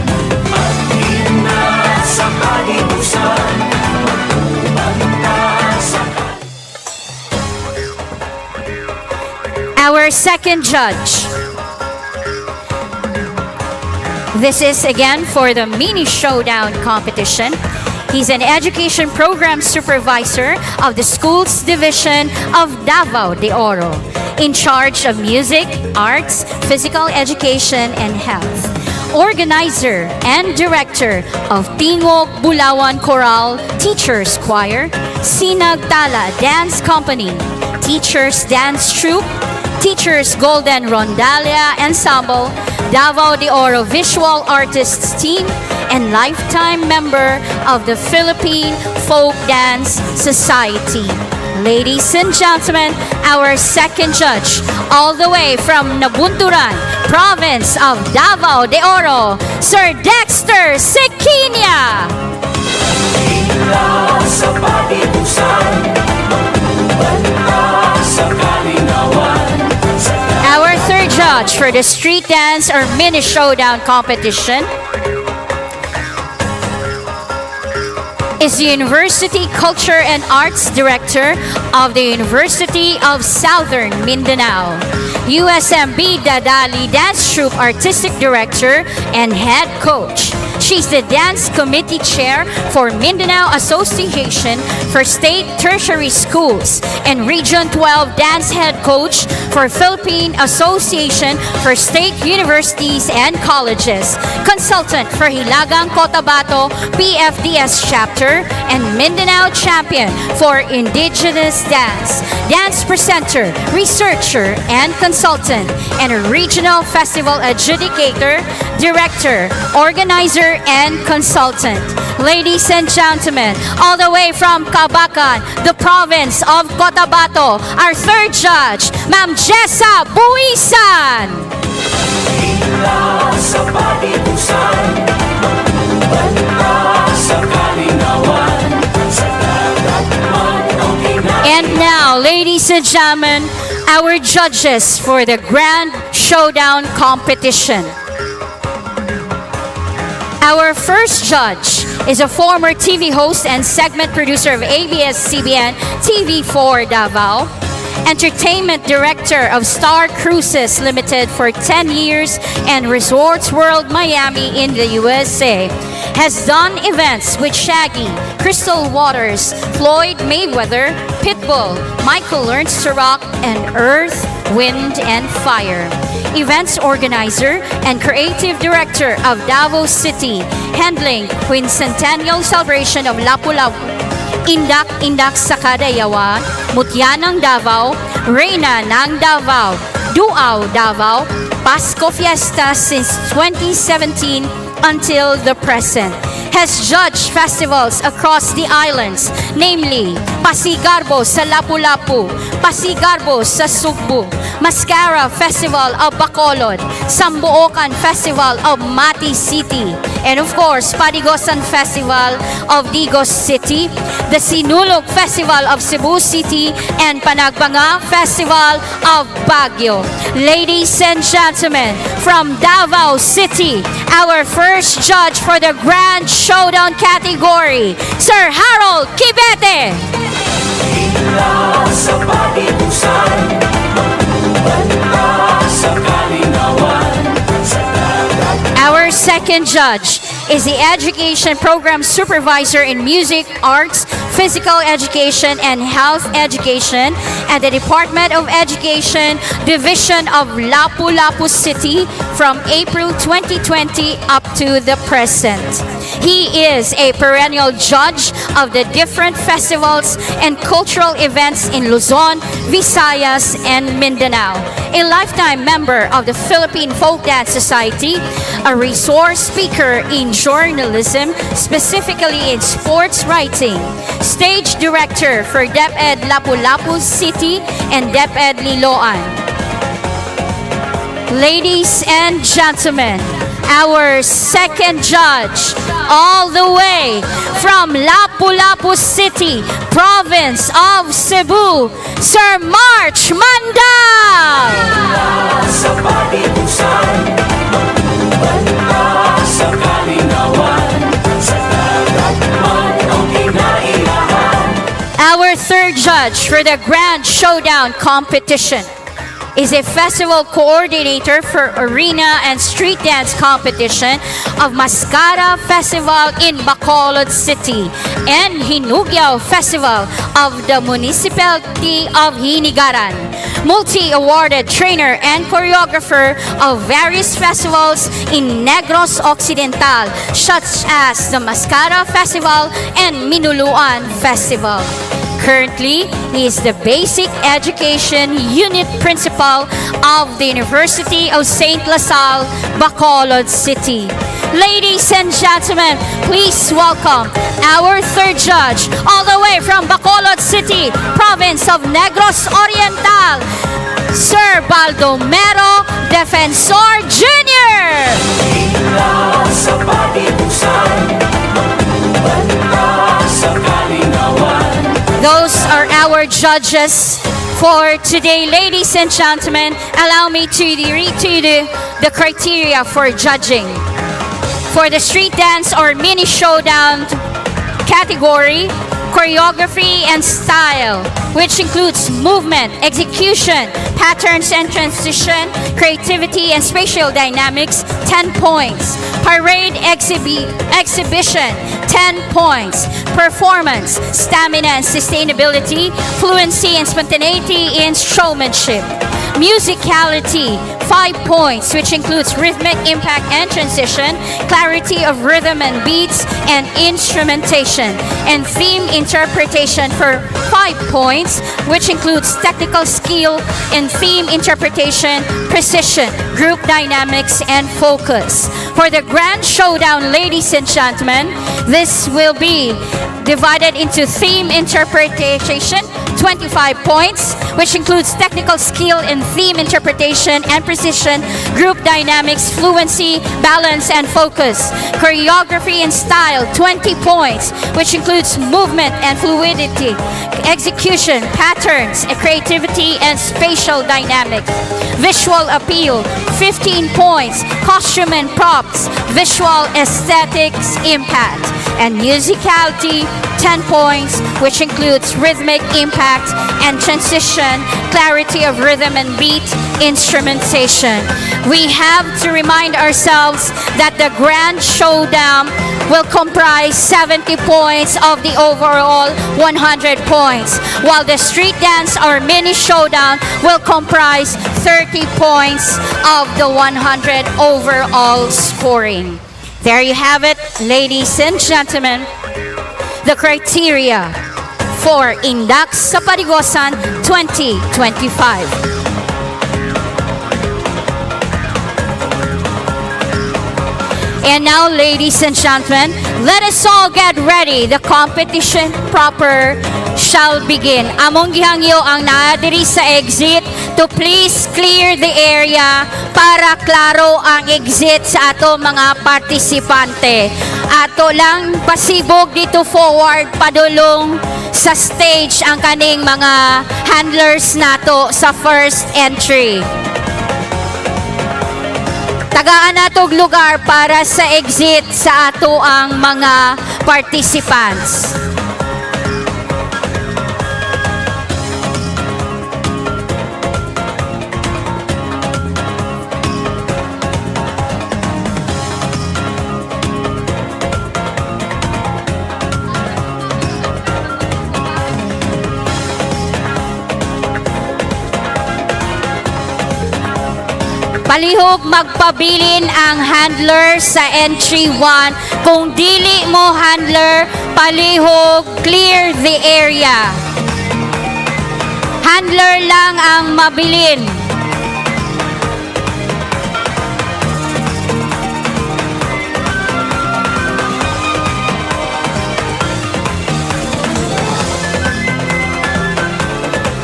sa Padigosan, Our second judge. This is again for the mini showdown competition. He's an education program supervisor of the schools division of Davao de Oro, in charge of music, arts, physical education, and health. Organizer and director of Tingog Bulawan Choral Teachers Choir, Sinagtala Dance Company, Teachers Dance Troupe, Teachers Golden Rondalia Ensemble, Davao de Oro Visual Artists Team, and lifetime member of the Philippine Folk Dance Society. Ladies and gentlemen, our second judge, all the way from Nabunturan, province of Davao de Oro, Sir Dexter Sequinia. sa Padigosan, sa Kalinawan, Our third judge for the street dance or mini showdown competition is the University Culture and Arts Director of the University of Southern Mindanao, USMB Dadali Dance Troupe Artistic Director and Head Coach. She's the Dance Committee Chair for Mindanao Association for State Tertiary Schools and Region 12 Dance Head Coach for Philippine Association for State Universities and Colleges, Consultant for Hilagang Cotabato PFDS Chapter, and Mindanao Champion for Indigenous Dance, Dance Presenter, Researcher, and Consultant, and a Regional Festival Adjudicator, Director, Organizer, and Consultant. Ladies and gentlemen, all the way from Cabacan, the province of Cotabato, our third judge, Ma'am Jessa Buisan. sa Padigosan, sa Kalinawan, sa dagat man ang And now, ladies and gentlemen, our judges for the Grand Showdown competition. Our first judge is a former TV host and segment producer of ABS-CBN TV4 Davao, Entertainment Director of Star Cruises Limited for 10 years and Resorts World Miami in the USA. Has done events with Shaggy, Crystal Waters, Floyd Mayweather, Pitbull, Michael Learns to Rock, and Earth, Wind, and Fire. Events organizer and creative director of Davao City, handling quincentennial celebration of Lapu-Lapu, Indak-indak sa Kadayawan, Mutya ng Davao, Reyna ng Davao, Duaw Davao, Pasko Fiesta since 2017 until the present. Has judged festivals across the islands, namely Pasigarbo sa Lapu-Lapu, Pasigarbo sa Sugbo, Mascara Festival of Bacolod, Sambuokan Festival of Mati City, and of course, Padigosan Festival of Digos City, the Sinulog Festival of Cebu City, and Panagbanga Festival of Baguio. Ladies and gentlemen, from Davao City, our first judge for the Grand Showdown category, Sir Harold Kibete. sa Padigosan, second judge is the Education Program Supervisor in Music, Arts, Physical Education, and Health Education at the Department of Education, Division of Lapu-Lapu City from April 2020 up to the present. He is a perennial judge of the different festivals and cultural events in Luzon, Visayas, and Mindanao. A lifetime member of the Philippine Folk Dance Society, a resource speaker in journalism, specifically in sports writing, stage director for DepEd Lapu-Lapu City and DepEd Liloan. Ladies and gentlemen, our second judge, all the way from Lapu-Lapu City, province of Cebu, Sir March Mandal. Sa Padigosan, banda sa kalinawan, sa dagat man ang kinailahan. Our third judge for the Grand Showdown competition is a festival coordinator for arena and street dance competition of Mascara Festival in Bacolod City and Hinugyaw Festival of the Municipality of Hinigaran. Multi-awarded trainer and choreographer of various festivals in Negros Occidental such as the Mascara Festival and Minuluan Festival. Currently, he is the Basic Education Unit Principal of the University of St. LaSalle, Bacolod City. Ladies and gentlemen, please welcome our third judge, all the way from Bacolod City, province of Negros Oriental, Sir Baldomero Defensor Jr. Hila sa Padigosan, banda sa kalinawan. Those are our judges for today. Ladies and gentlemen, allow me to read to you the criteria for judging. For the street dance or mini showdown category, choreography and style, which includes movement, execution, patterns and transition, creativity and spatial dynamics, 10 points. Parade exhibition, 10 points. Performance, stamina and sustainability, fluency and spontaneity in showmanship. Musicality, 5 points, which includes rhythmic impact and transition, clarity of rhythm and beats, and instrumentation. And theme interpretation for 5 points, which includes technical skill in theme interpretation, precision, group dynamics, and focus. For the Grand Showdown, ladies and gentlemen, this will be divided into theme interpretation, 25 points, which includes technical skill in theme interpretation and precision, group dynamics, fluency, balance, and focus. Choreography and style, 20 points, which includes movement and fluidity, execution, patterns, creativity, and spatial dynamics. Visual appeal, 15 points, costume and props, visual aesthetics, impact, and musicality, 10 points, which includes rhythmic impact and transition, clarity of rhythm and beat, instrumentation. We have to remind ourselves that the Grand Showdown will comprise 70 points of the overall 100 points, while the street dance or mini showdown will comprise 30 points of the 100 overall scoring. There you have it, ladies and gentlemen, the criteria for Indak sa Padigosan 2025. And now, ladies and gentlemen, let us all get ready. The competition proper shall begin. Among gihangyo ang naadiri sa exit to please clear the area para klaro ang exit sa ato mga partisipante. Ato lang pasibog dito forward padulong sa stage ang kaning mga handlers nato sa first entry. Tagaan natog lugar para sa exit sa ato ang mga participants. Palihog magpabilin ang handler sa entry 1. Kung dili mo handler, palihog clear the area. Handler lang ang mabilin.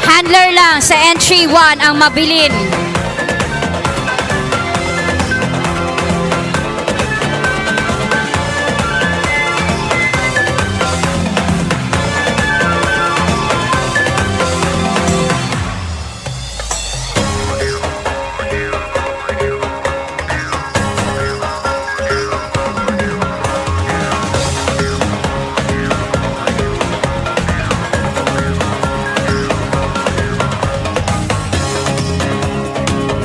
Handler lang sa entry 1 ang mabilin.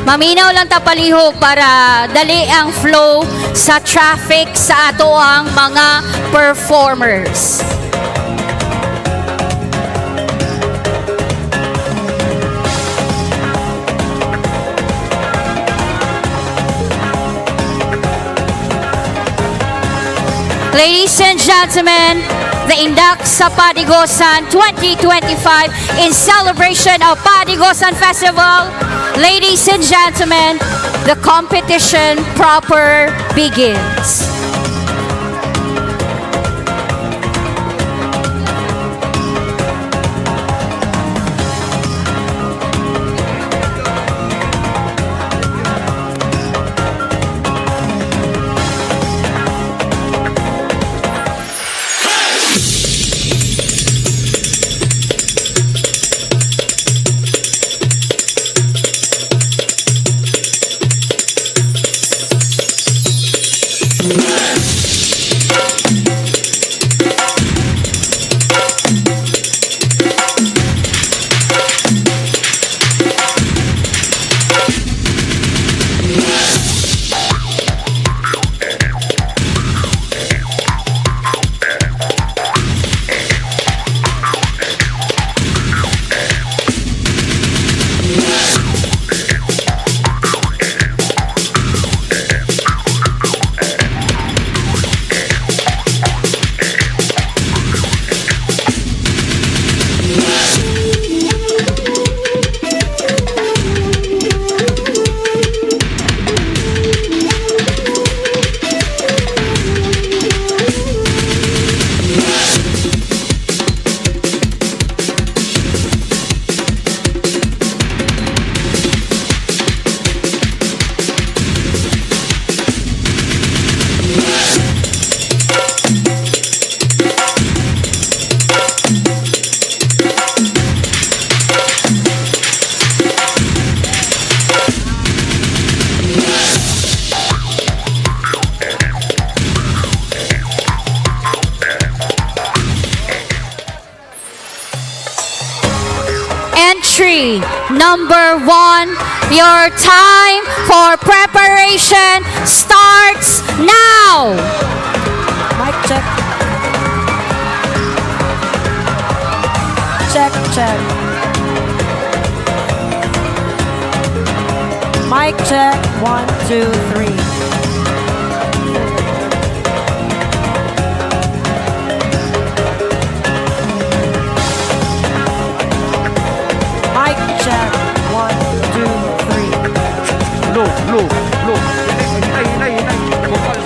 Maminaw lang ta palihog para dali ang flow sa traffic sa ato ang mga performers. Ladies and gentlemen, the Indak sa Padigosan 2025 in celebration of Padigosan Festival. Ladies and gentlemen, the competition proper begins. Entry number 1, your time for preparation starts now. Mic check. Check, check. Mic check. 1, 2, 3. Mic check. 1, 2, 3. Low. Hinay. Vocal.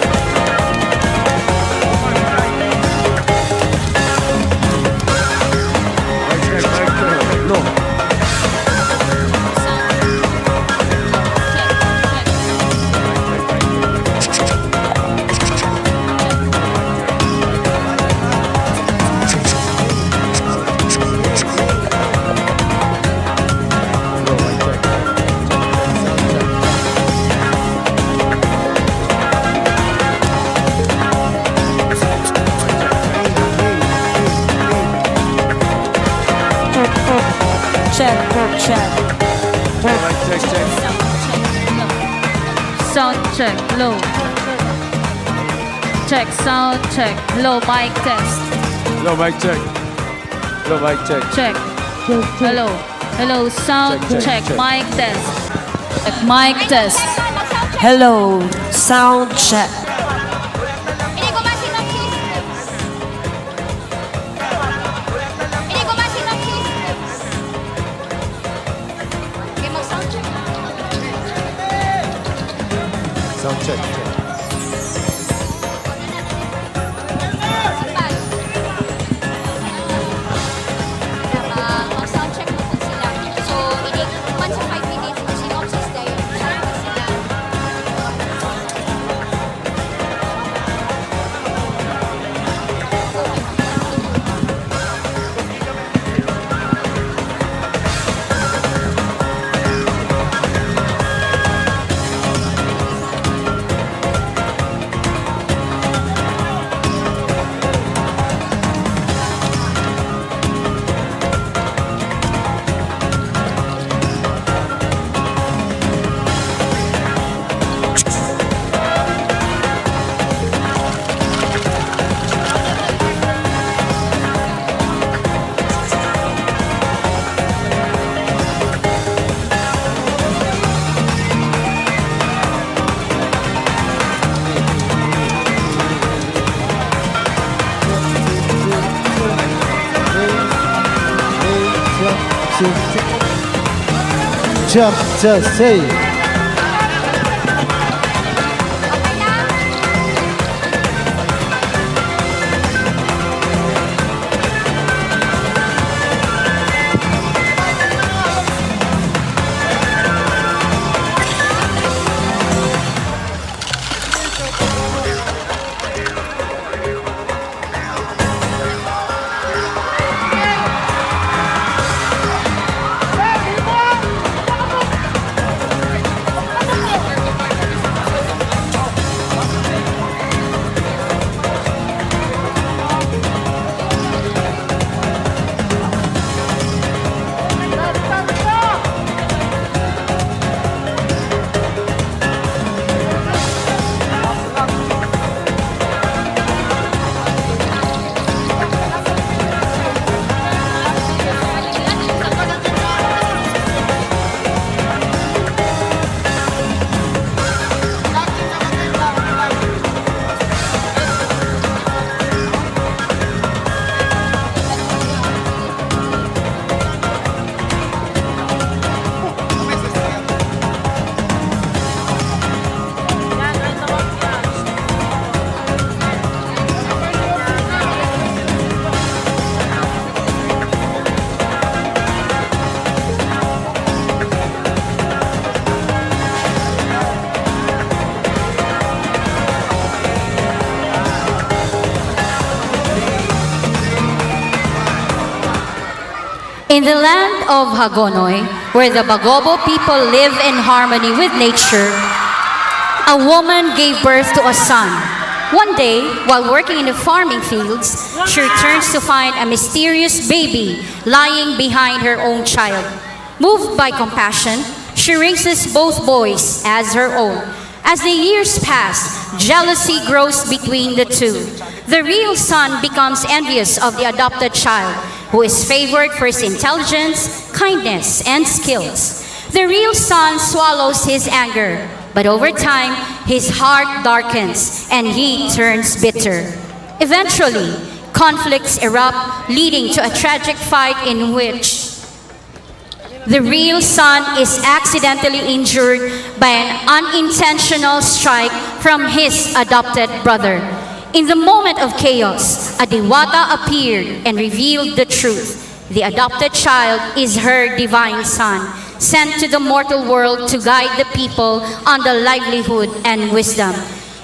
Low. Check. Sound check, low. Check, sound check, low mic test. Low mic check. Check. Hello, sound check, mic test. Mic test. Hello, sound check. Ini ko masinopsis. Ini ko masinopsis. Okay, mag-sound check. Sound check. Mag-sound check mo po sila. So, ini man sa 5 minutes, sinopsis dahil sarap sila. Jump to say. In the land of Hagonoy, where the Bagobo people live in harmony with nature, a woman gave birth to a son. One day, while working in the farming fields, she returns to find a mysterious baby lying behind her own child. Moved by compassion, she raises both boys as her own. As the years pass, jealousy grows between the two. The real son becomes envious of the adopted child, who is favored for his intelligence, kindness, and skills. The real son swallows his anger, but over time, his heart darkens and he turns bitter. Eventually, conflicts erupt, leading to a tragic fight in which the real son is accidentally injured by an unintentional strike from his adopted brother. In the moment of chaos, a Diwata appeared and revealed the truth. The adopted child is her divine son, sent to the mortal world to guide the people on the livelihood and wisdom.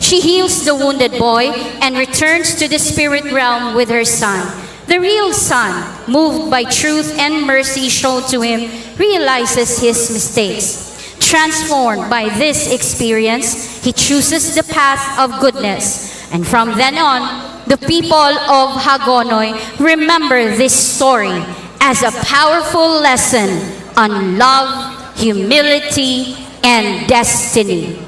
She heals the wounded boy and returns to the spirit realm with her son. The real son, moved by truth and mercy shown to him, realizes his mistakes. Transformed by this experience, he chooses the path of goodness. And from then on, the people of Hagonoy remember this story as a powerful lesson on love, humility, and destiny.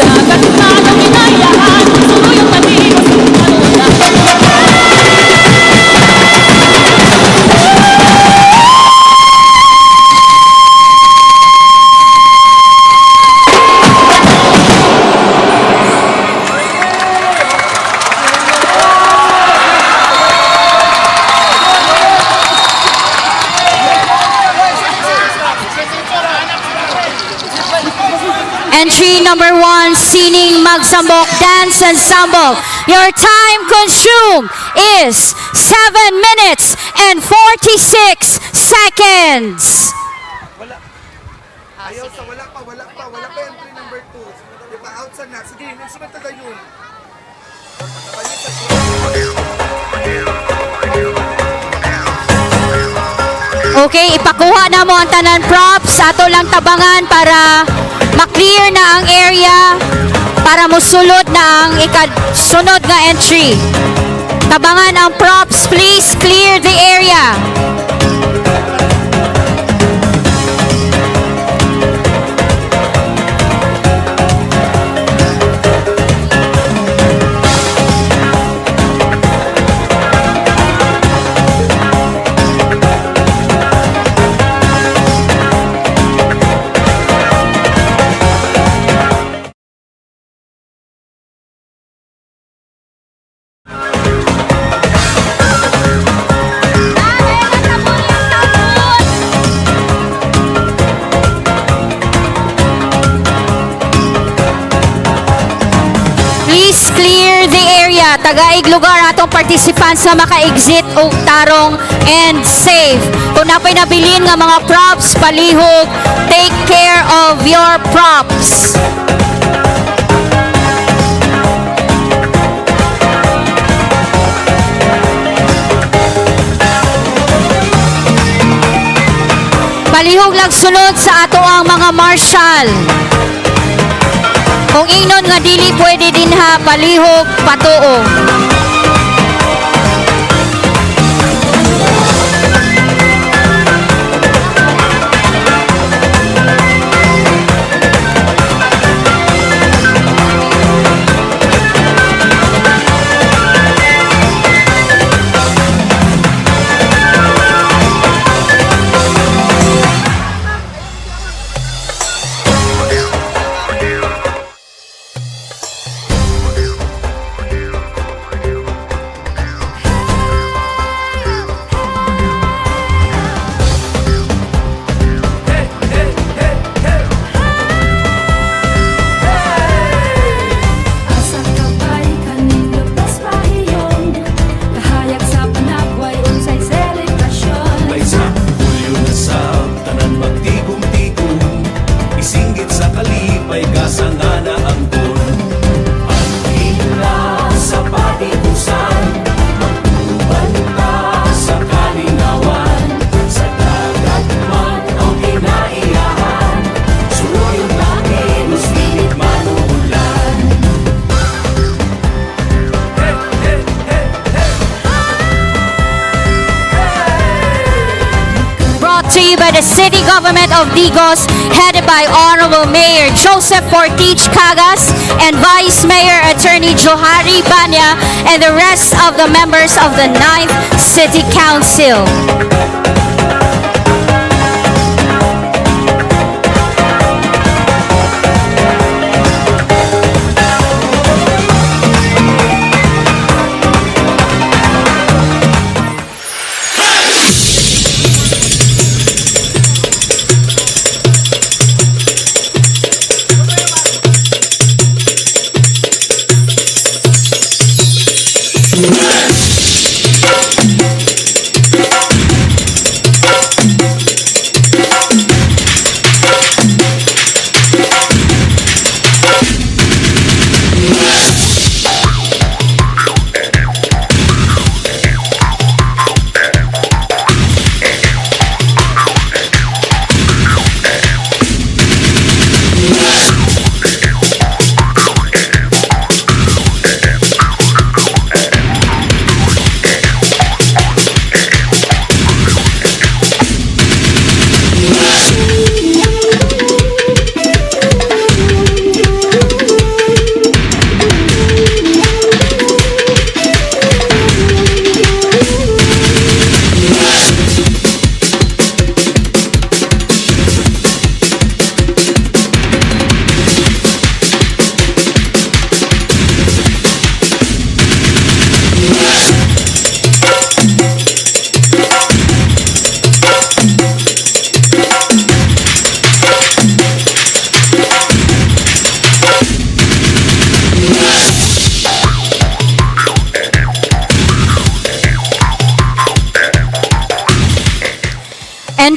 dagat man ang inayahan, suluyong Padigos ang manulan. Entry number 1, Sining Magsambok Dance Ensemble. Your time consumed is 7 minutes and 46 seconds. Ayaw sa wala pa entry number 2. Di ba outside na? Sige, nagsimanta na yun. Okay, ipakuha na mo ang tanan props. Ato lang tabangan para maklear na ang area para musulod na ang sunod nga entry. Tabangan ang props, please clear the area. Please clear the area. Tagaig lugar atong participants na maka-exit o tarong and safe. Kung napay nabilin nga mga props, palihog, take care of your props. Palihog lang sunod sa ato ang mga marshal. Kung ingnon nga dili pwede din ha, palihog, patuo. By the city government of Digos, headed by Honorable Mayor Joseph Fortich Cagas and Vice Mayor Attorney Johari Banya and the rest of the members of the 9th City Council.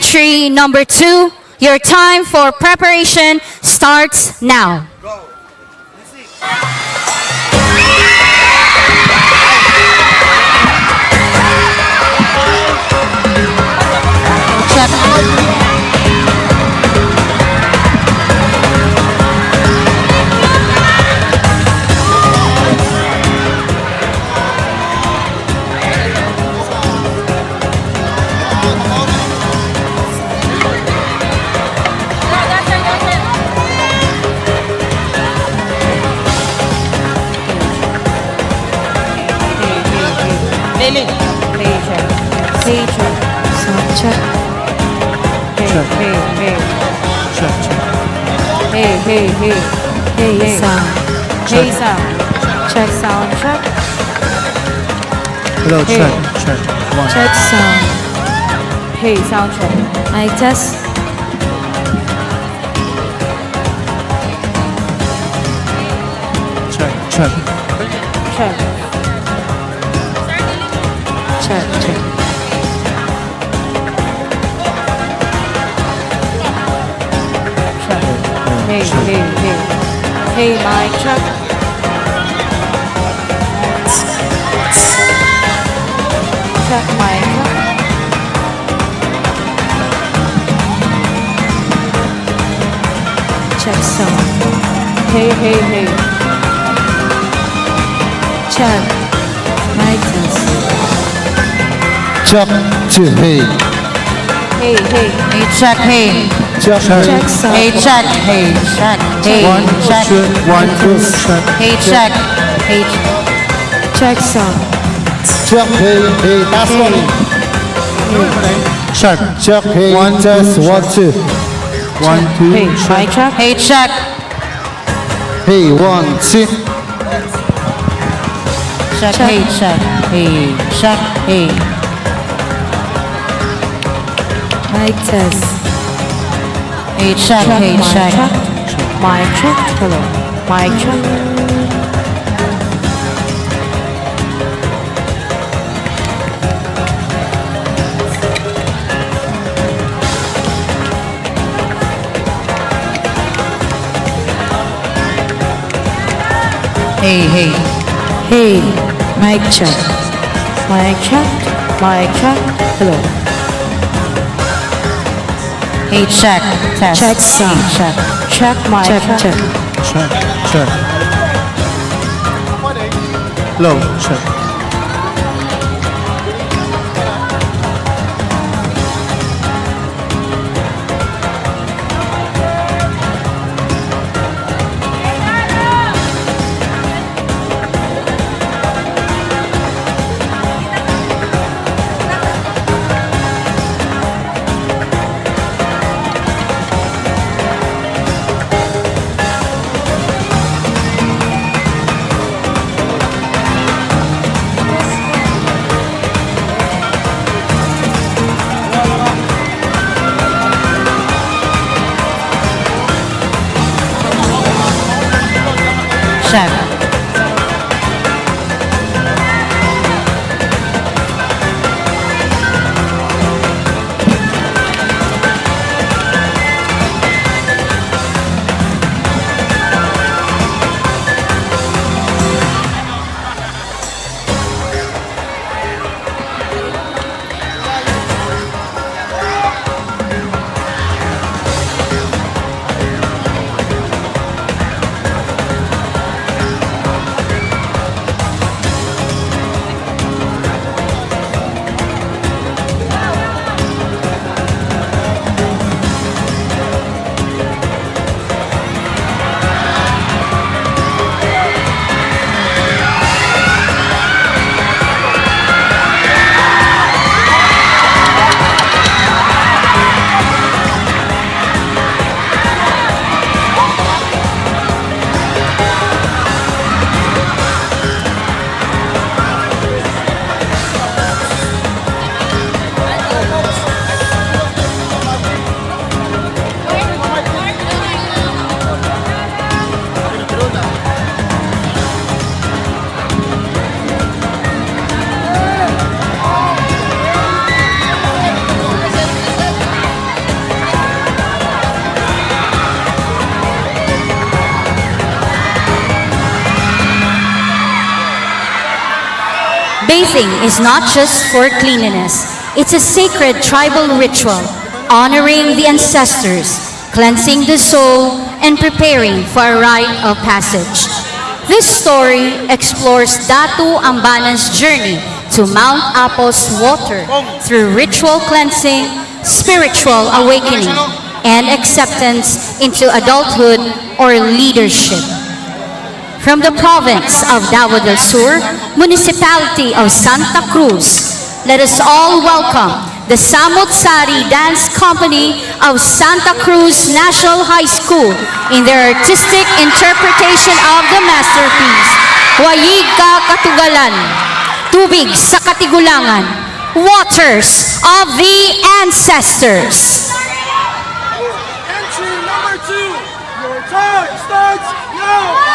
entry number 2. Your time for preparation starts now. Check sound, check. Hello, check, check. One. Check sound. Hey, sound check. Mic test. Check, check. Check. Check, check. Check. Hey, hey, hey. Hey, mic check. Check mic check. Check sound. Hey, hey, hey. Check. Mic test. Check, two, hey. Hey, hey. Hey, check, hey. Check, Check sound. Hey, check. Hey, check. Hey, One, check. two, one, two, check. Hey, check. Hey, check sound. Check, hey, hey, that's one. Check, check, hey, one, test, 1, 2. 1, 2, Hey, mic check. Hey, check. hey, 1, 2. Check. Hey, check. Hey, check. Hey. Mic test. Hey, check. Hey, check. Mic check. Hello. Mic check. Hey, hey. Hey, mic check. Mic check. Mic check. Hello. Hey, check. Test. Check sound. Check. Check mic check. Check. Check, check. Low, check. Check. Bathing is not just for cleanliness. It's a sacred tribal ritual, honoring the ancestors, cleansing the soul, and preparing for a rite of passage. This story explores Datu Ambanan's journey to Mount Apos water through ritual cleansing, spiritual awakening, and acceptance into adulthood or leadership. From the province of Davao del Sur, municipality of Santa Cruz, let us all welcome the Samut-Sari Dance Company of Santa Cruz National High School in their artistic interpretation of the masterpiece, Lawig ka Katugalan, Tubig sa Katigulangan, Waters of the Ancestors. Entry number 2. Your time starts now.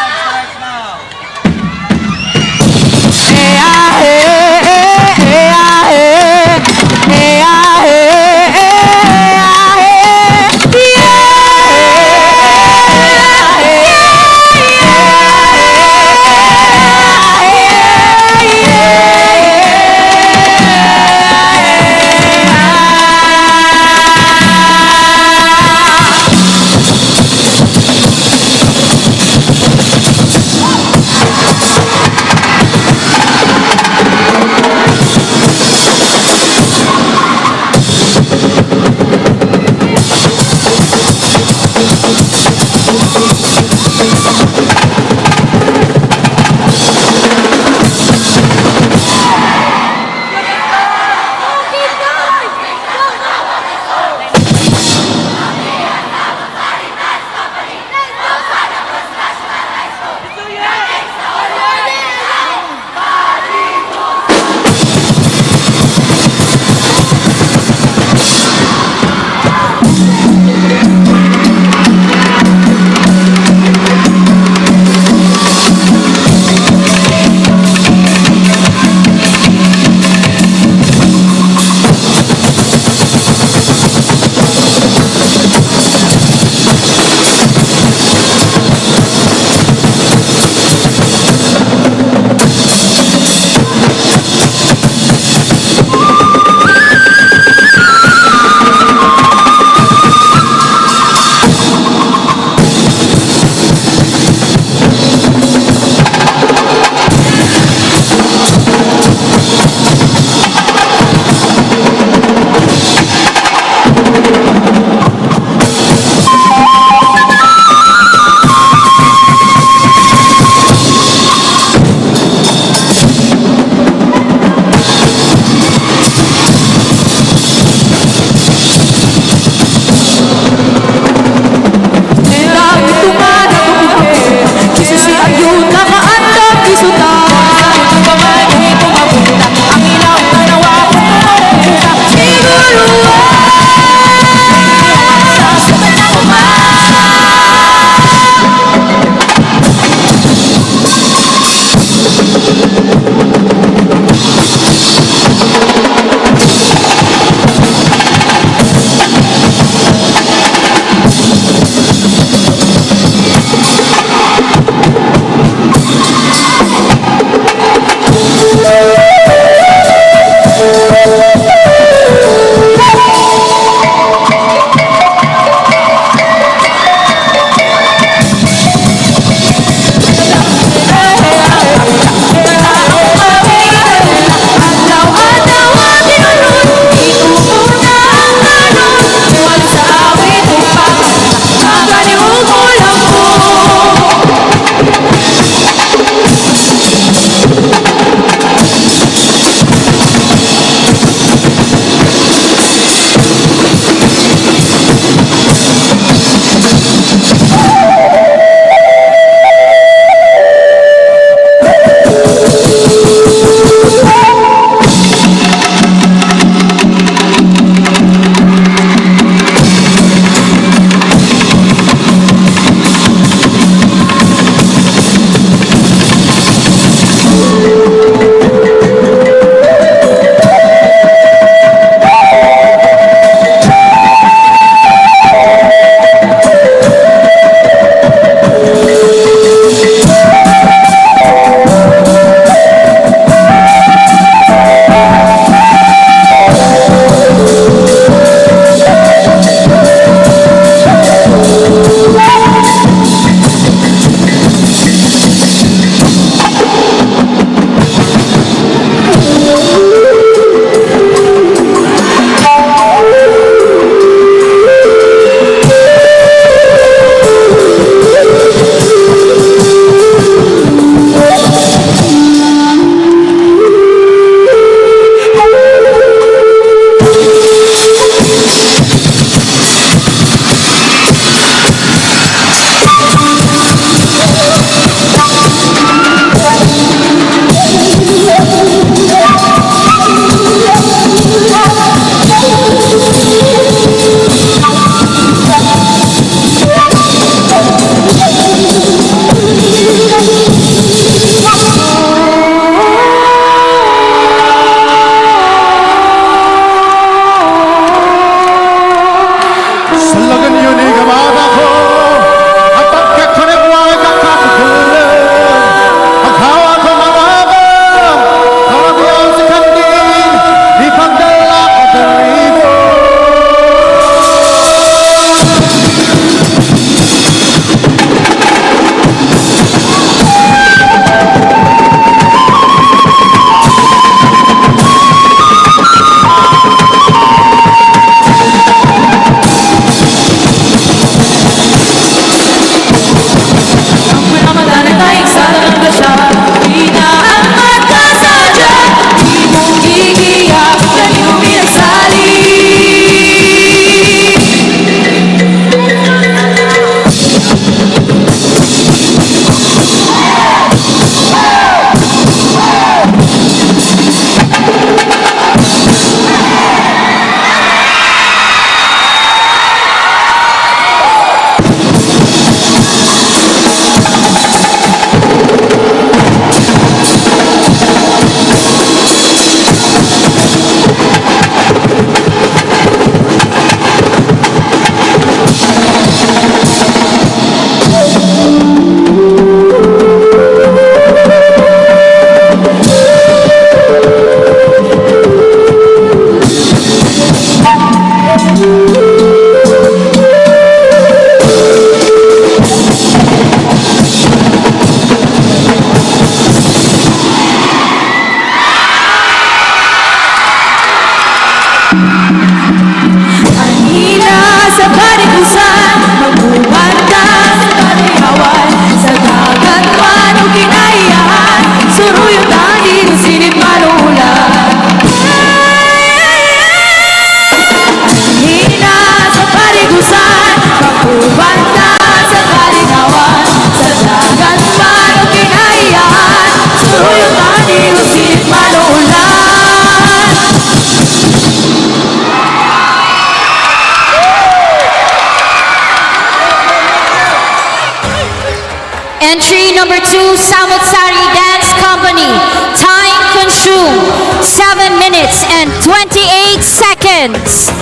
2 Samutsari Dance Company. Time consumed 7 minutes and 28 seconds.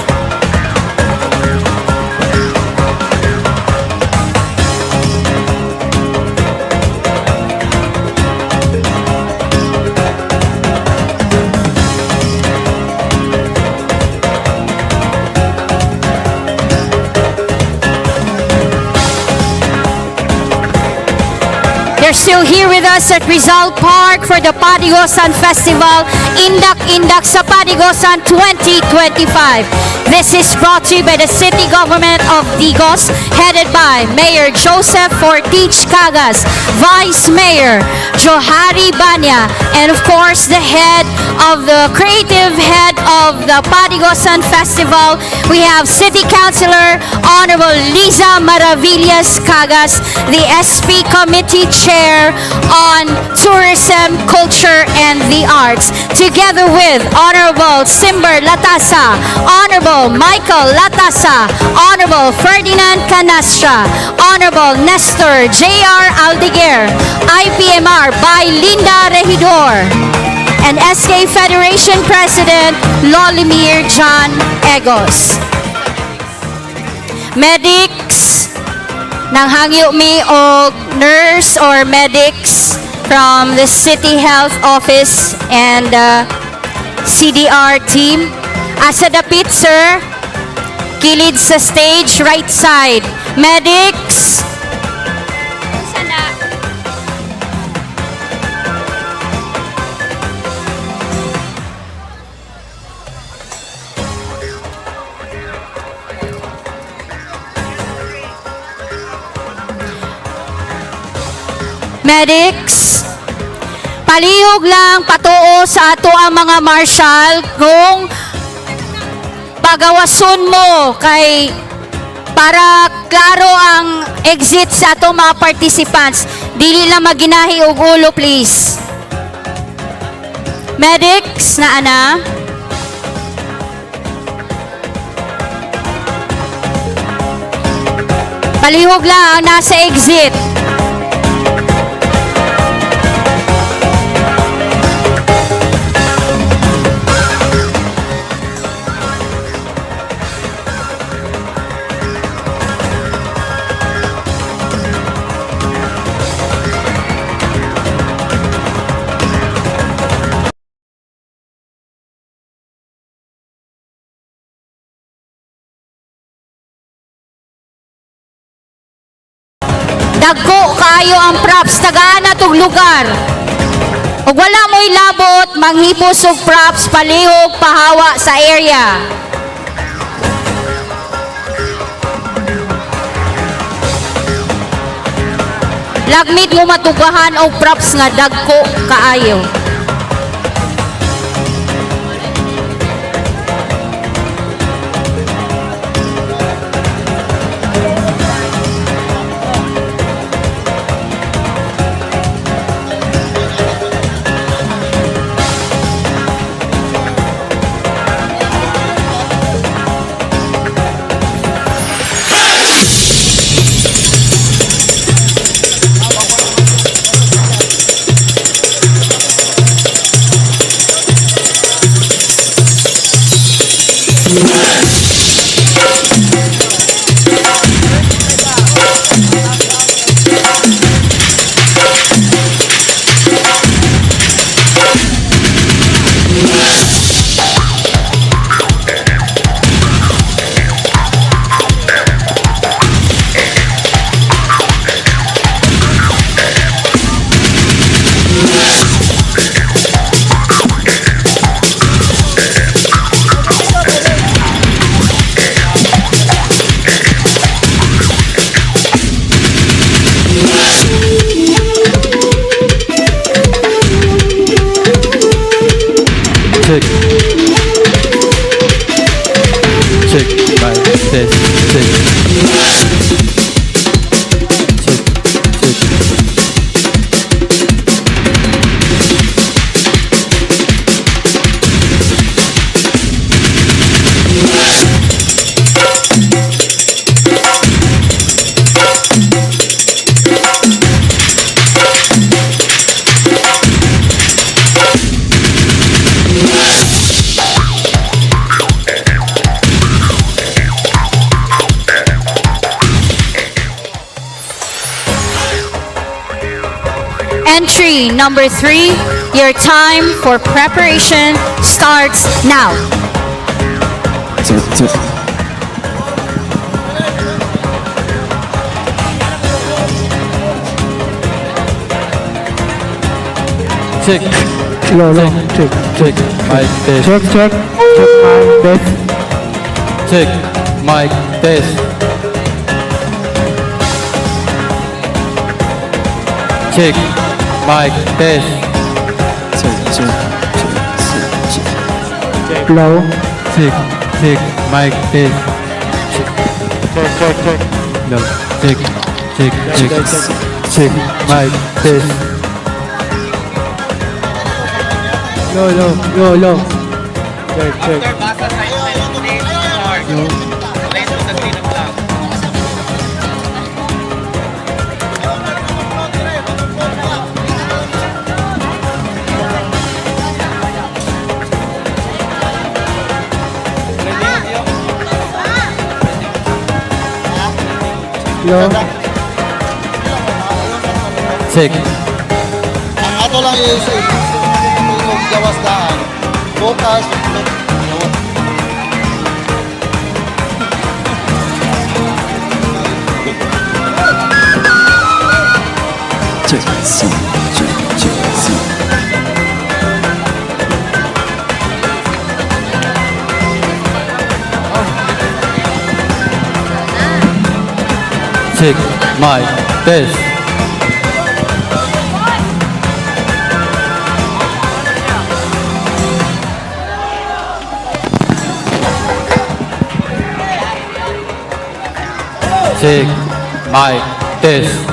They're still here with us at Rizal Park for the Padigosan Festival, Indak-indak sa Padigosan 2025. This is brought to you by the City Government of Digos, headed by Mayor Joseph Fortich Cagas, Vice Mayor Johari Banya, and of course the head of the creative head of the Padigosan Festival. We have City Councilor Honorable Liza Maravillas Cagas, the SP Committee Chair on Tourism, Culture, and the Arts, together with Honorable Simber Latasa, Honorable Michael Latasa, Honorable Ferdinand Canastra, Honorable Nestor J.R. Aldeguer, IPMR by Linda Regidor, and SK Federation President Lolimir John Egos. Medics, nanghangyo mi og nurse or medics from the City Health Office and CDR team. Asa dapit, sir? Kilid sa stage, right side. Medics. Medics, palihog lang patuo sa ato ang mga marshal kung pagawason mo kay para klaro ang exit sa ato mga participants. Dili lang maginahi og ulo, please. Medics na ana. Palihog lang nasa exit. Dagko kayo ang props, tagaan na tong lugar. Ug wala mo'y labot, manghipos og props, palihog, pahawa sa area. Lagmit mo matugahan og props nga dagko kaayo. number 3. Your time for preparation starts now. Check. Low, low. Check. Check. Mic test. Check, check. Check mic test. Check. Mic test. Check. Mic test. Check. Low. Check. Check. Mic test. Check. Check. Check. Low. Check. Check. Check. Check. Mic test. Low, low, low, low. Check, check. Low. Low. Check. Ang ato lang yung gawas daan. Focus. Check, see, check, check, see. Check. Mic test. Check. Mic test.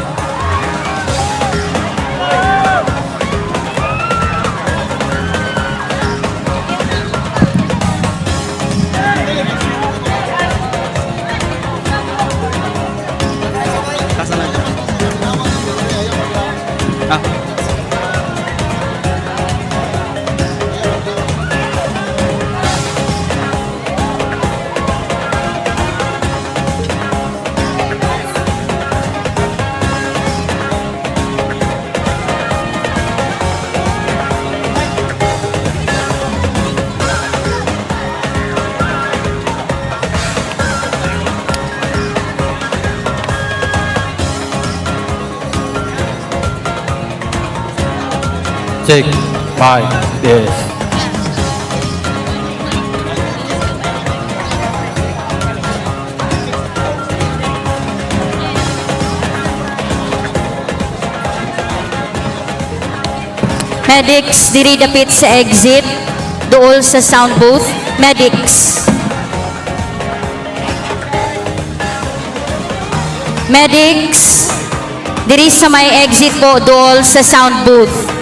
Check. Mic test. Medics, diri dapit sa exit. Dool sa sound booth. Medics. Medics, diri sa may exit po, dool sa sound booth.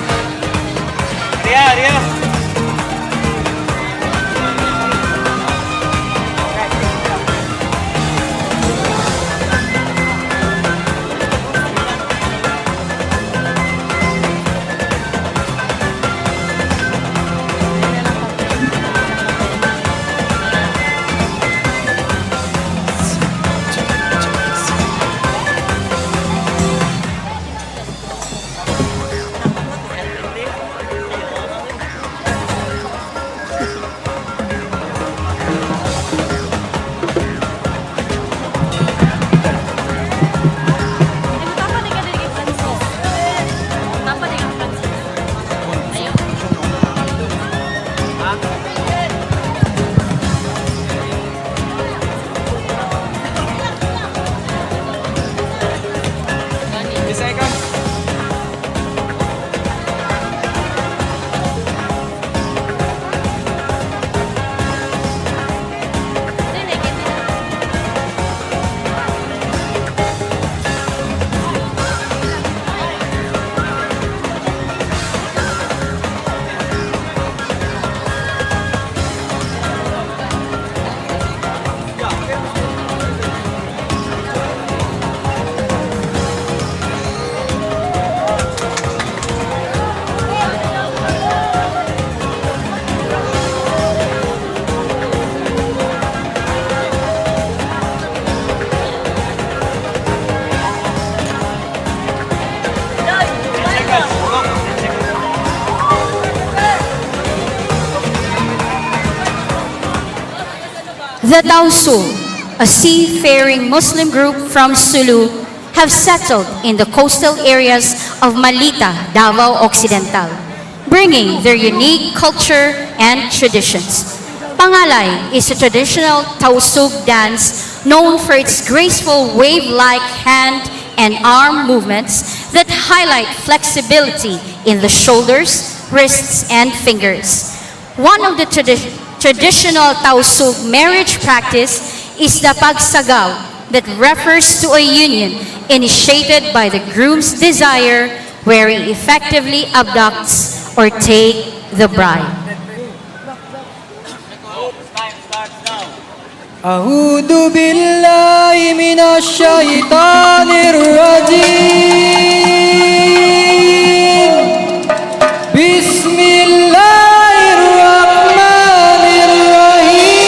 The Tausug, a seafaring Muslim group from Sulu, have settled in the coastal areas of Malita, Davao Occidental, bringing their unique culture and traditions. Pangalay is a traditional Tausug dance known for its graceful wave-like hand and arm movements that highlight flexibility in the shoulders, wrists, and fingers. One of the traditional Tausug marriage practice is the pagsagaw that refers to a union initiated by the groom's desire where he effectively abducts or take the bride. أعوذ بالله من الشيطان الرجيم بسم الله الرحمن الرحيم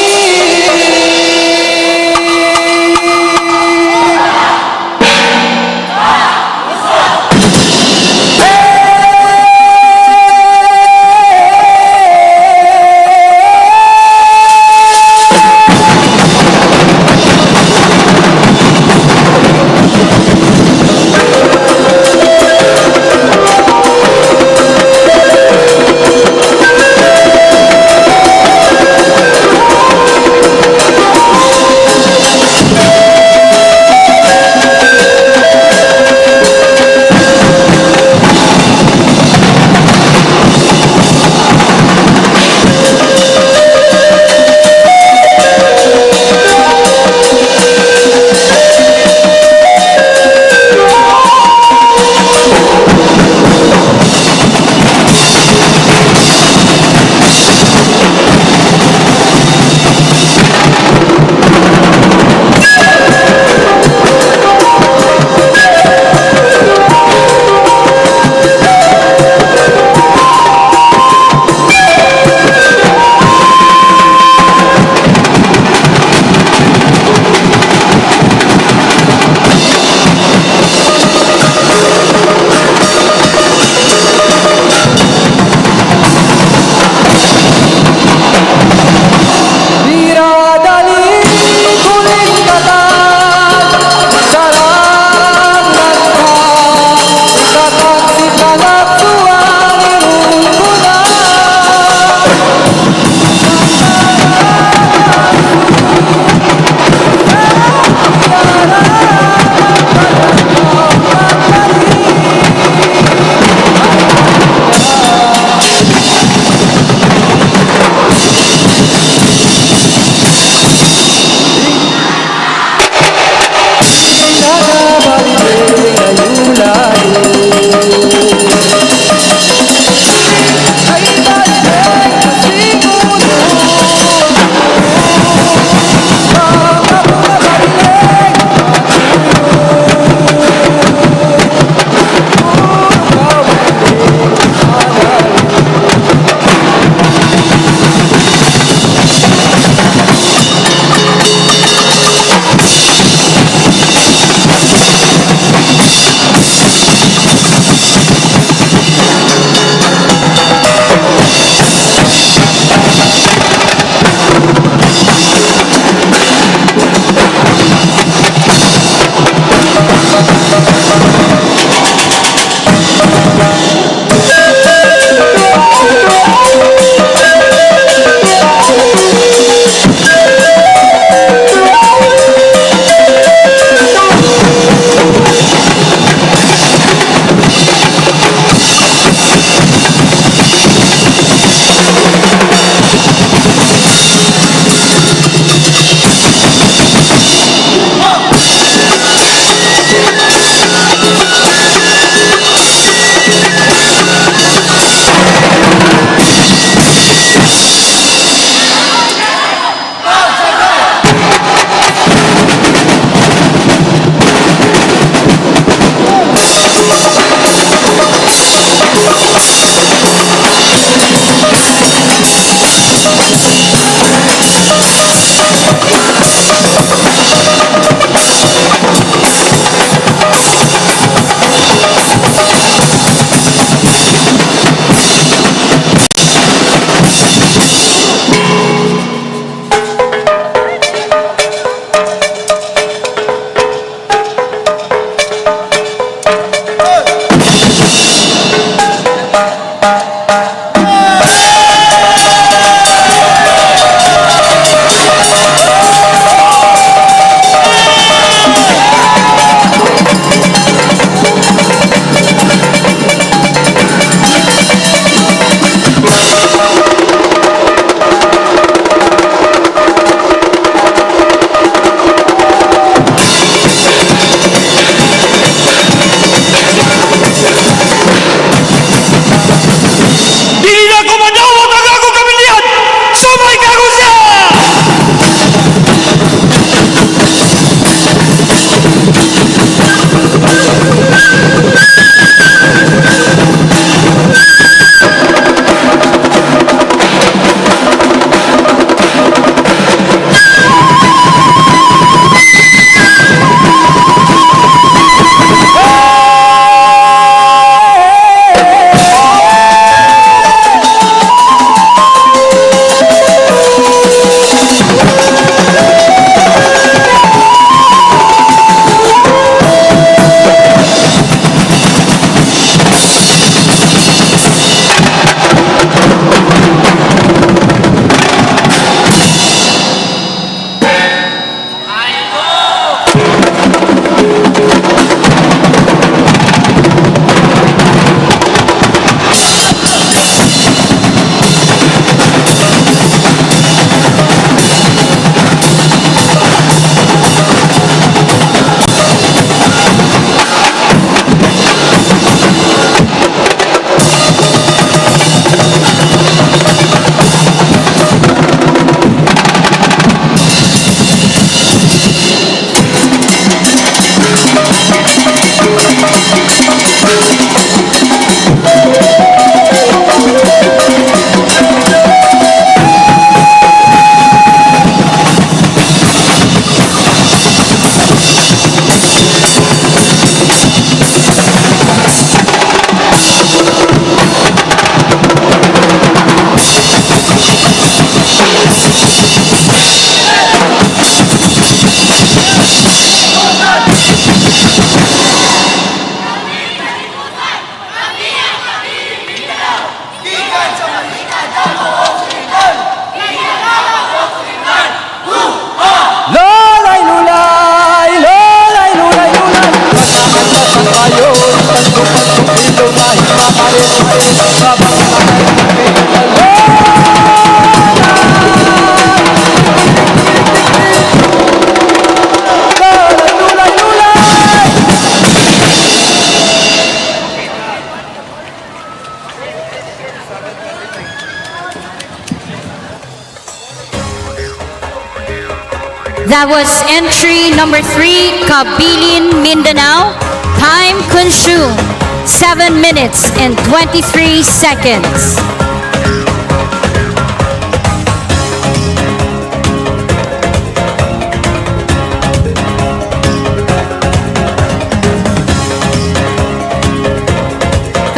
That was entry number 3, Kabilin, Mindanao. Time consumed, 7 minutes and 23 seconds.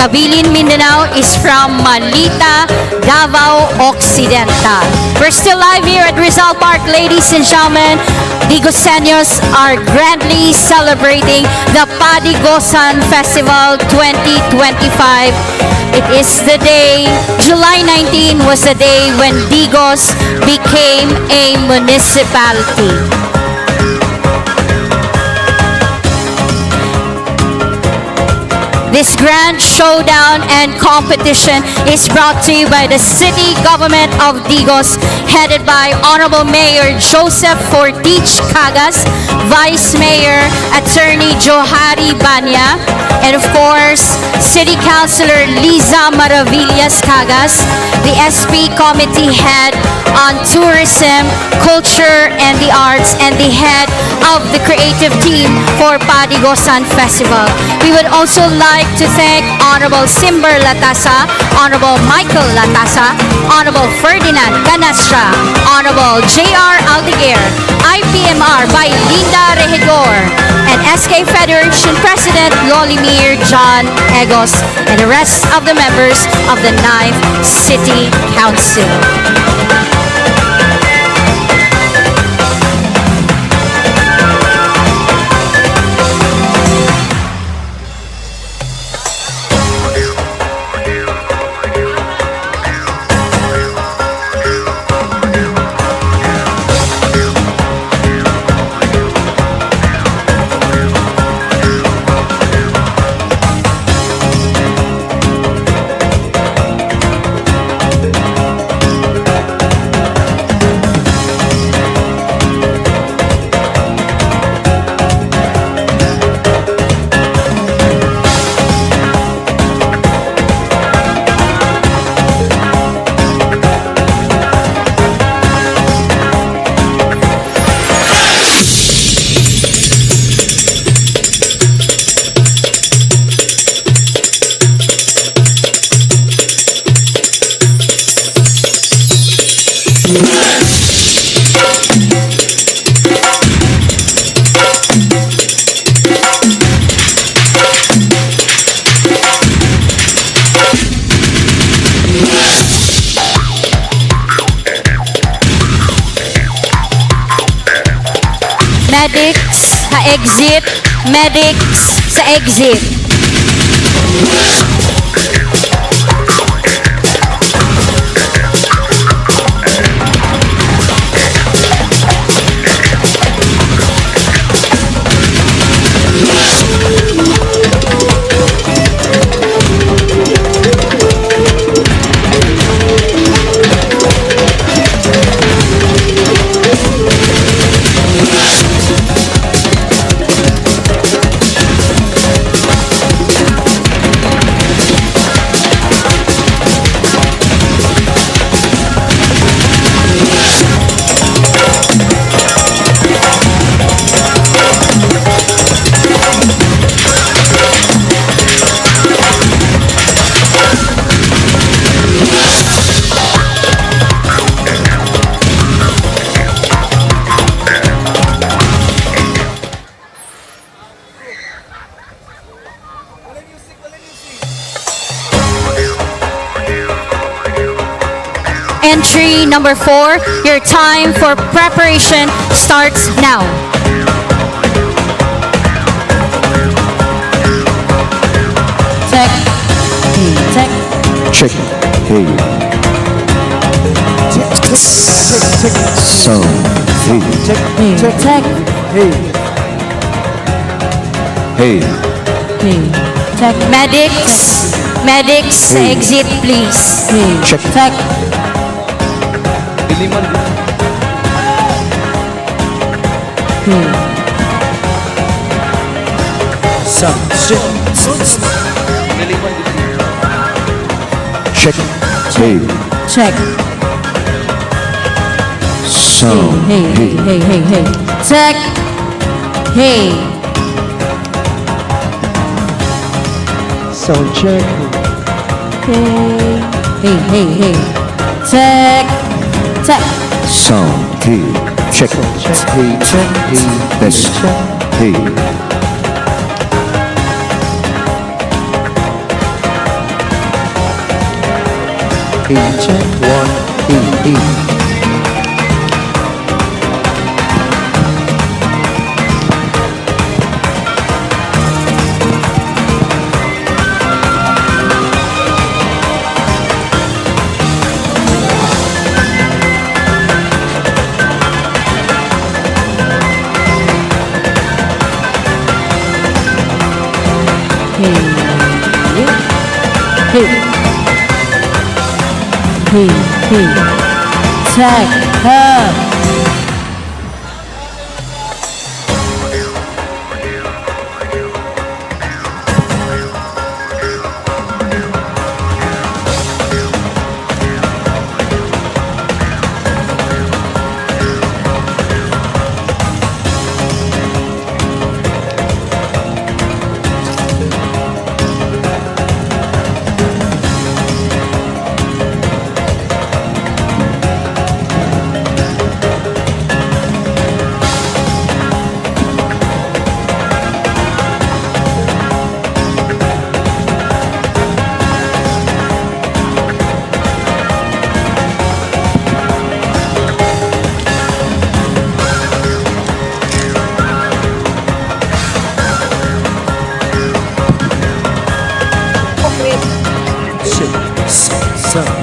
Kabilin, Mindanao is from Malita, Davao Occidental. We're still live here at Rizal Park, ladies and gentlemen. Digoseños are grandly celebrating the Padigosan Festival 2025. It is the day, July 19 was the day when Digos became a municipality. This grand showdown and competition is brought to you by the City Government of Digos, headed by Honorable Mayor Joseph Fortich Cagas, Vice Mayor Attorney Johari Banya, and of course, City Councilor Liza Maravillas Cagas, the SP Committee Head on Tourism, Culture, and the Arts, and the head of the creative team for Padigosan Festival. We would also like to thank Honorable Simber Latasa, Honorable Michael Latasa, Honorable Ferdinand Canastra, Honorable J.R. Aldeguer, IPMR by Linda Regidor, and SK Federation President Lolimir John Egos, and the rest of the members of the 9th City Council. Medics sa exit, medics sa exit. Entry number 4, your time for preparation starts now. Check. Check. Check. Hey. Sound. Hey. Check. Check. Hey. Hey. Hey. Check. Medics, medics, Hey. exit please. Hey. Check. Check. Hey. Sound. Check. Hey. Check. Sound. Hey. Hey. Hey. Hey. Hey. check. Hey. Sound check. Hey. Hey, hey, hey. Check. Check. Sound. Hey. Check. Hey. Check. Hey. Test. Hey. Hey. Check. 1. Hey. Hey. Hey, hey, hey, check her.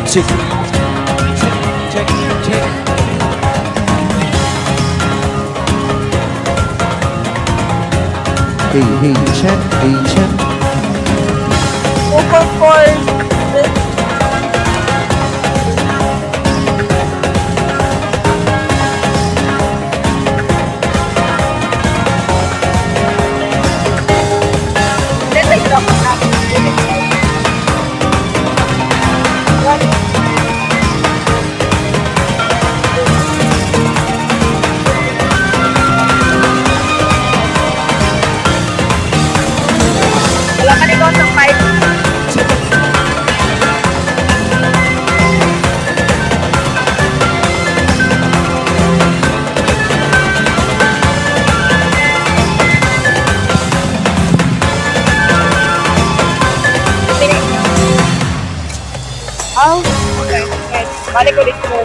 Check. Hey, check. Hey, check. Open for wala ka nito sa 5. Oh, okay. Okay. Balik ko dito.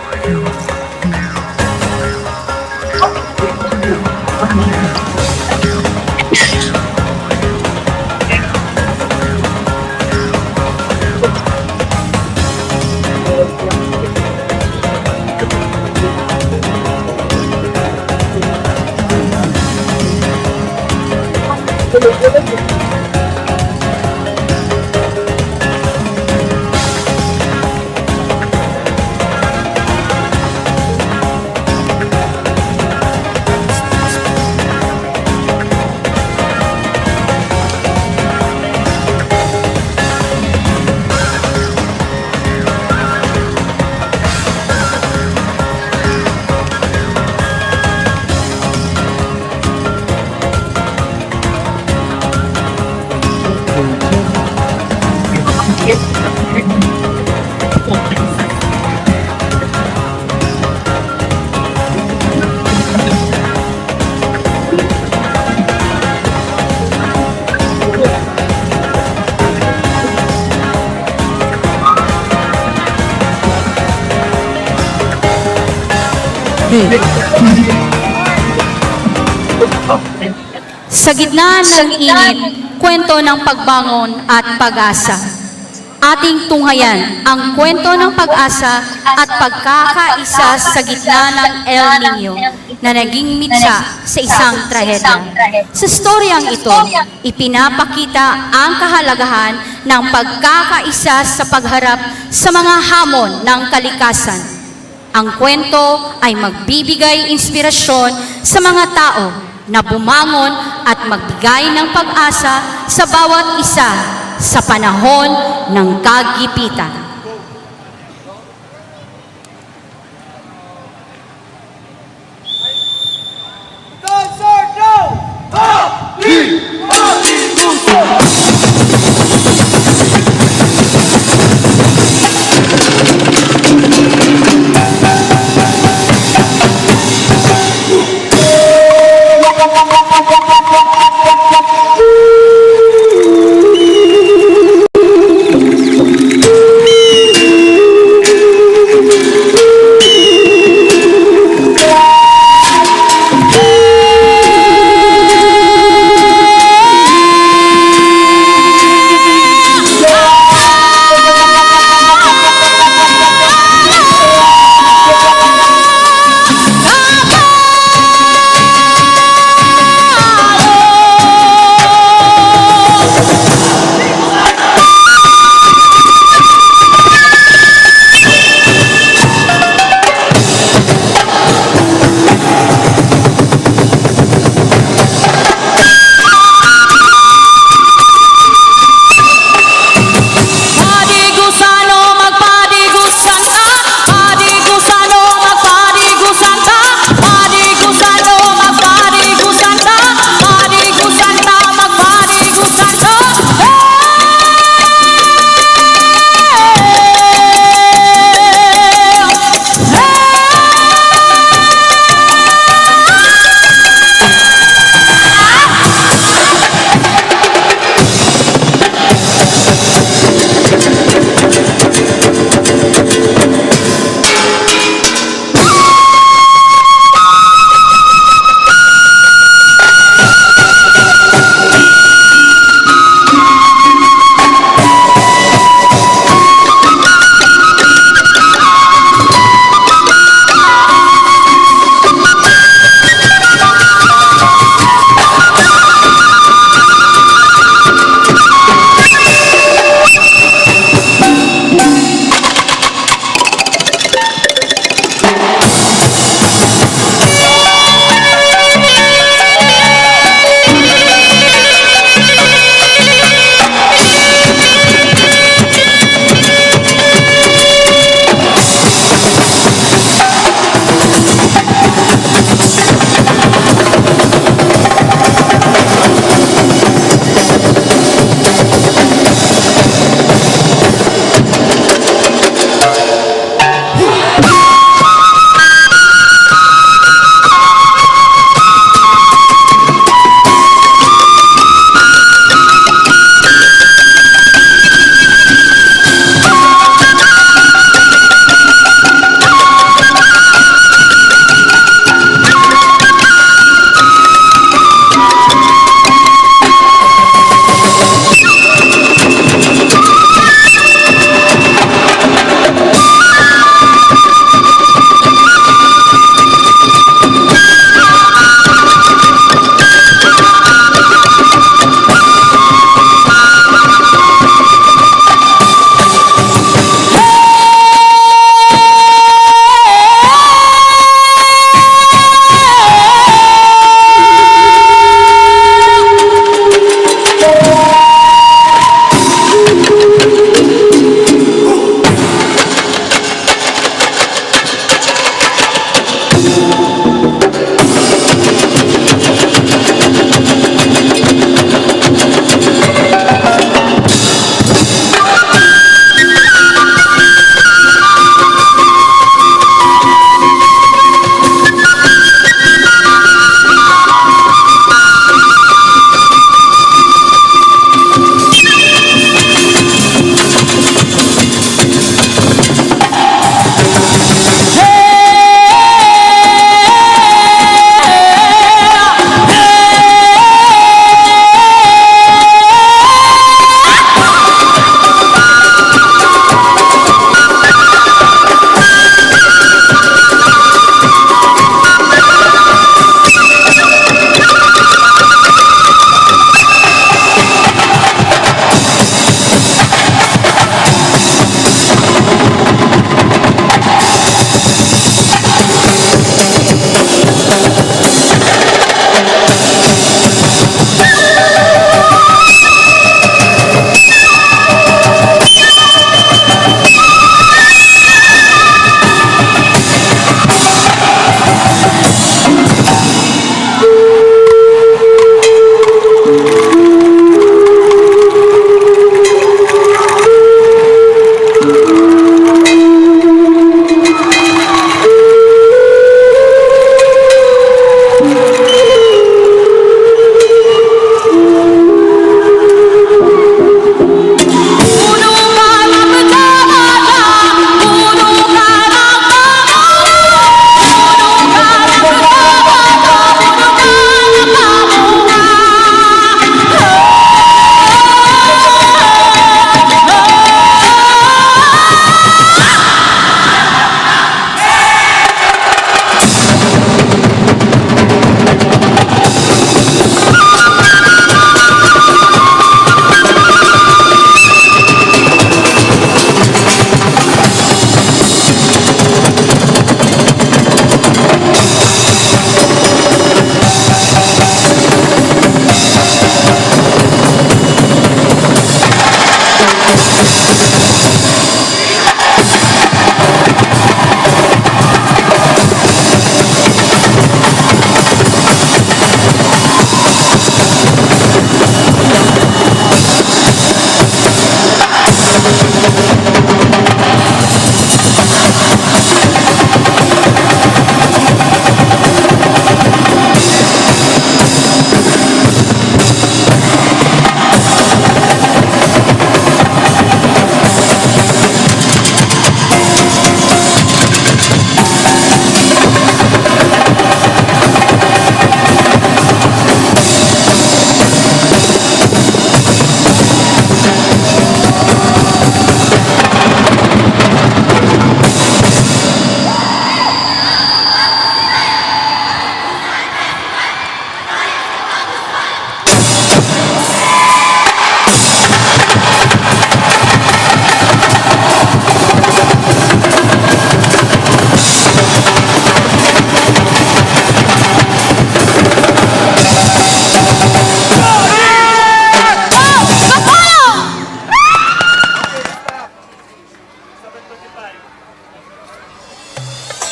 Sa gitna ng init, kwento ng pagbangon at pag-asa. Ating tunghayan ang kwento ng pag-asa at pagkakaisa sa gitna ng El Niño na naging mitsa sa isang trahedya. Sa storyang ito, ipinapakita ang kahalagahan ng pagkakaisa sa pagharap sa mga hamon ng kalikasan. Ang kwento ay magbibigay inspirasyon sa mga tao na bumangon at magbigay ng pag-asa sa bawat isa sa panahon ng kagipitan.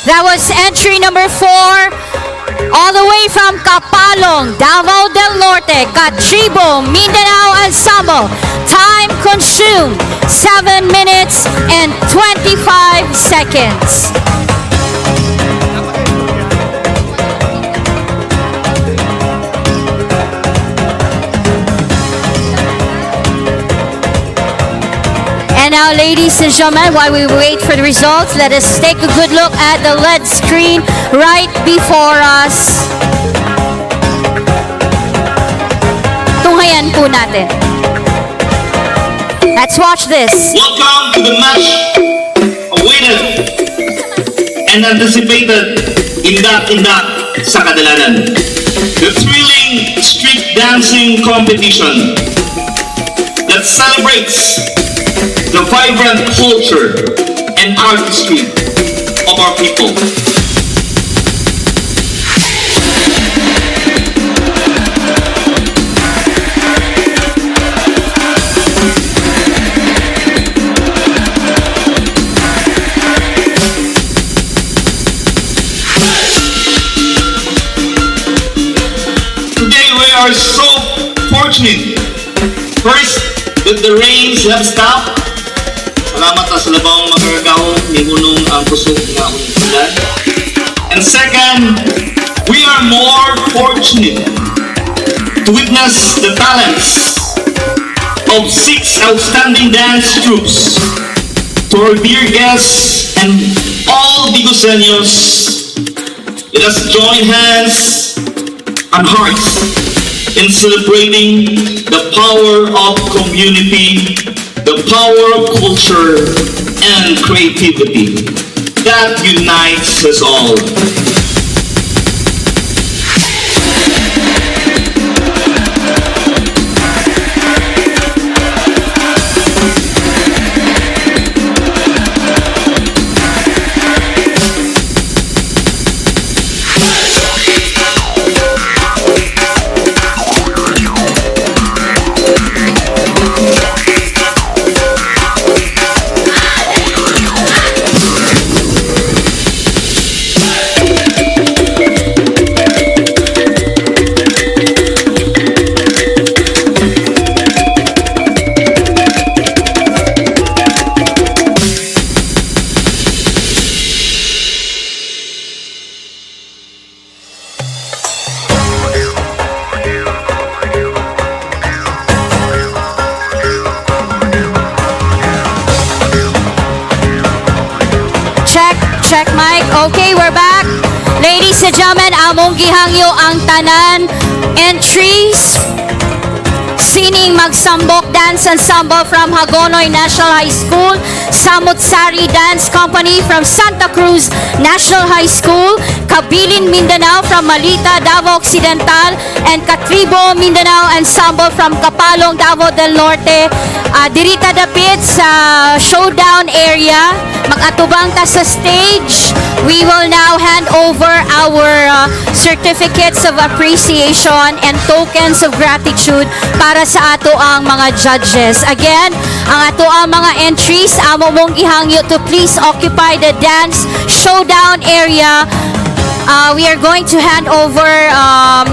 That was entry number 4, all the way from Kapalong, Davao del Norte, 𝐋𝐈𝐕𝐄, Mindanao Ensemble. Time consumed, 7 minutes and 25 seconds. And now, ladies and gentlemen, while we wait for the results, let us take a good look at the LED screen right before us. Tunghayan po natin. Let's watch this. Welcome to the match awaited and anticipated Indak-indak sa Kadalanan. The thrilling street dancing competition that celebrates the vibrant culture and artistry of our people. Today we are so fortunate. First, that the rains have stopped. Salamat sa labang magagaw ni hunong ang kusog nga ulan. And second, we are more fortunate to witness the talents of 6 outstanding dance troops. To our dear guests and all Digoseños, let us join hands and hearts in celebrating the power of community, the power of culture and creativity that unites us all. Check mic. Okay, we're back. Ladies and gentlemen, among gihangyo ang tanan entries. Sining Magsambok Dance Ensemble from Hagonoy National High School, Samut-Sari Dance Company from Santa Cruz National High School, Kabilin Mindanao from Malita, Davao Occidental, and 𝐋𝐈𝐕𝐄 Mindanao Ensemble from Kapalong, Davao del Norte. Dirita dapit sa Showdown area. Mag-atubang ta sa stage. We will now hand over our certificates of appreciation and tokens of gratitude para sa ato ang mga judges. Again, ang ato ang mga entries, amo mong gihangyo to please occupy the dance showdown area. We are going to hand over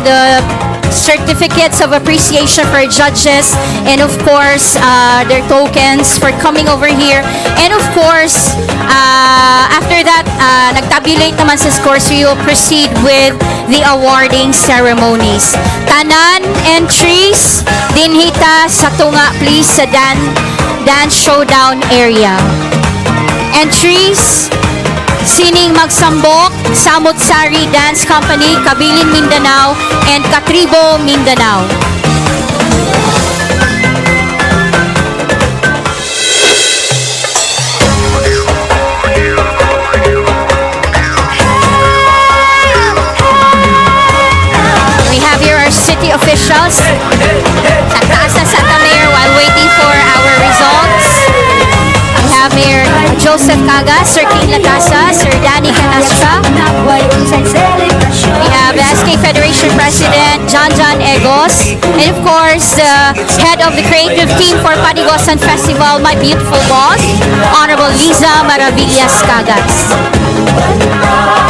the certificates of appreciation for judges and of course their tokens for coming over here, and of course after that nagtabulate naman sa scores. We will proceed with the awarding ceremonies. Tanan entries dinhita sa tunga please sa dance showdown area. Entries Sining Magsambok, Samut-Sari Dance Company, Kabilin Mindanao, and 𝐋𝐈𝐕𝐄 Mindanao. We have here our city officials sa taas ng Santa Mayor while waiting for our results. We have Mayor Joseph Cagas, Sir King Latasa, Sir Danny Canastra. We have SK Federation President John Egos, and of course the head of the creative team for Padigosan Festival, my beautiful boss, Honorable Liza Maravillas Cagas.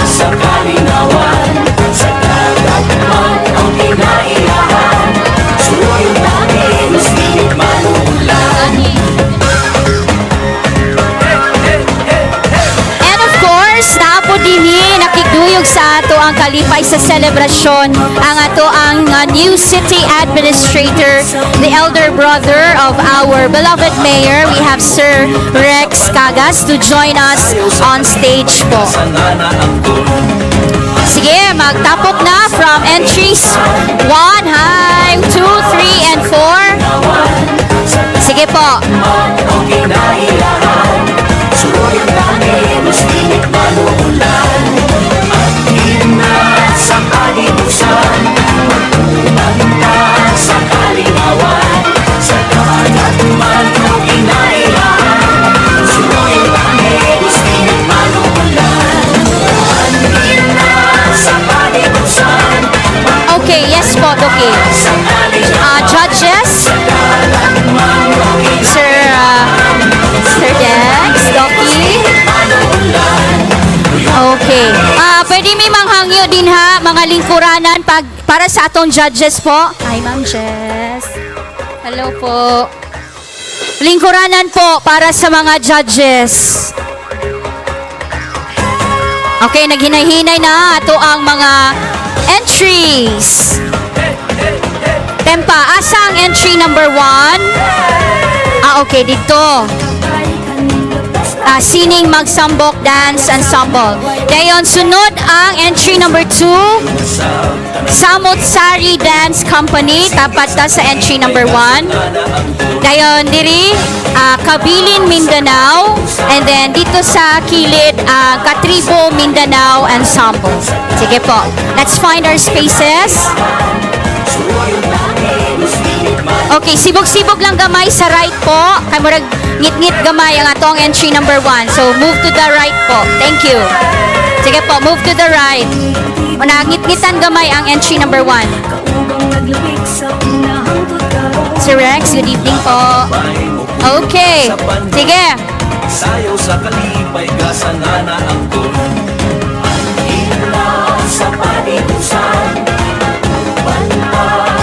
Sa kalinawan, sa dagat man ang kinaiyahan, suruyong langit, masinit man o ulan. And of course, naapo dinhi nakigduyog sa ato ang kalipay sa selebrasyon ang ato ang new city administrator, the elder brother of our beloved mayor. We have Sir Rex Cagas to join us on stage po. Sige, magtapok na from entries 1, 2, 3, and 4. Sige po. Suruyong langit, masinit man o ulan. At ingat sa Padigosan, magpapagintang sa kalinawan, sa dagat man ang kinaiyahan, suruyong langit, masinit man o ulan. At ingat sa Padigosan, Okay, yes po, Doki. Judges, Sir Dex, Doki. Okay. Pwede may manghangyo din ha, mga lingkuranan para sa atong judges po. Hi, Ma'am Jess. Hello po. Lingkuranan po para sa mga judges. Okay, naghinay-hinay na ato ang mga entries. Tempa, asa ang entry number 1? Okay, dito. Sining Magsambok Dance Ensemble. Dayon, sunod ang entry number 2. Samot Sari Dance Company. Tapat ta sa entry number 1. Dayon, diri, Kabilin Mindanao. And then, dito sa kilid, Katribo Mindanao Ensemble. Sige po. Let's find our spaces. Okay, sibog-sibog lang gamay sa right po. Kay murag ngit-ngit gamay ang atong entry number 1. So, move to the right po. Thank you. Sige po, move to the right. Una, ngit-ngitan gamay ang entry number 1. Sir Rex, good evening po. Okay. Sige. sayaw sa kalipay, gasanana ang tun. Ang ilaw sa Padigosan,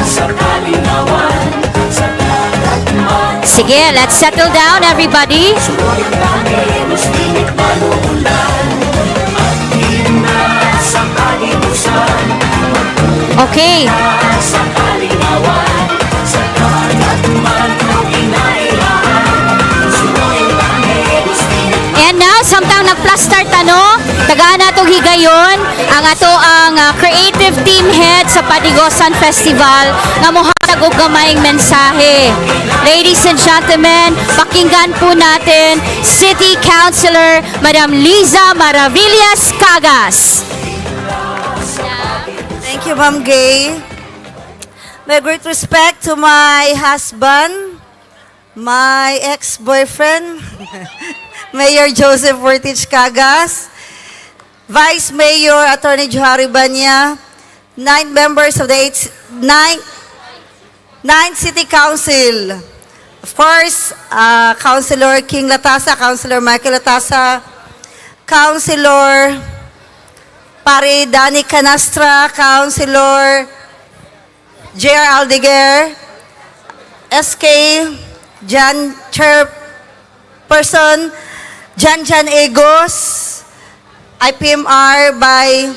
sa kalinawan, sa dagat man. Sige, let's settle down everybody. Suruyong langit, masinit man o ulan. At ingat sa Padigosan, Okay. sa kalinawan, sa dagat man ang inailahan. Suruyong langit, masinit. And now, samtang nag-plus-start tagaan natong higayon ang ato ang creative team head sa Padigosan Festival nga mohatag og gamayng mensahe. Ladies and gentlemen, pakinggan po natin City Councilor Madam Liza Maravillas Cagas. Thank you, Ma'am Gay. My great respect to my husband, my ex-boyfriend, Mayor Joseph Cagas, Vice Mayor Attorney Johari Banya, 9 members of the 9th City Council. Of course, Councilor King Latasa, Councilor Michael Latasa, Councilor Pare Danny Canastra, Councilor J.R. Aldeguer, SK Jan Chairperson Jan Egos, IPMR by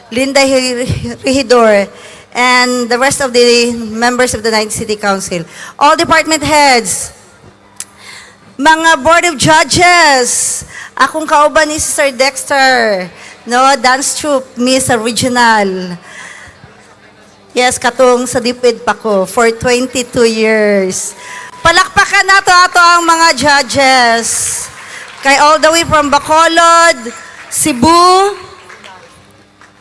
Linda Regidor, and the rest of the members of the 9th City Council. All department heads, mga board of judges, akong kauban ni Sir Dexter, no, dance troupe, Miss Original. Yes, katong sa dipid pa ko for 22 years. Palakpakan nato ato ang mga judges. Kay all the way from Bacolod, Cebu,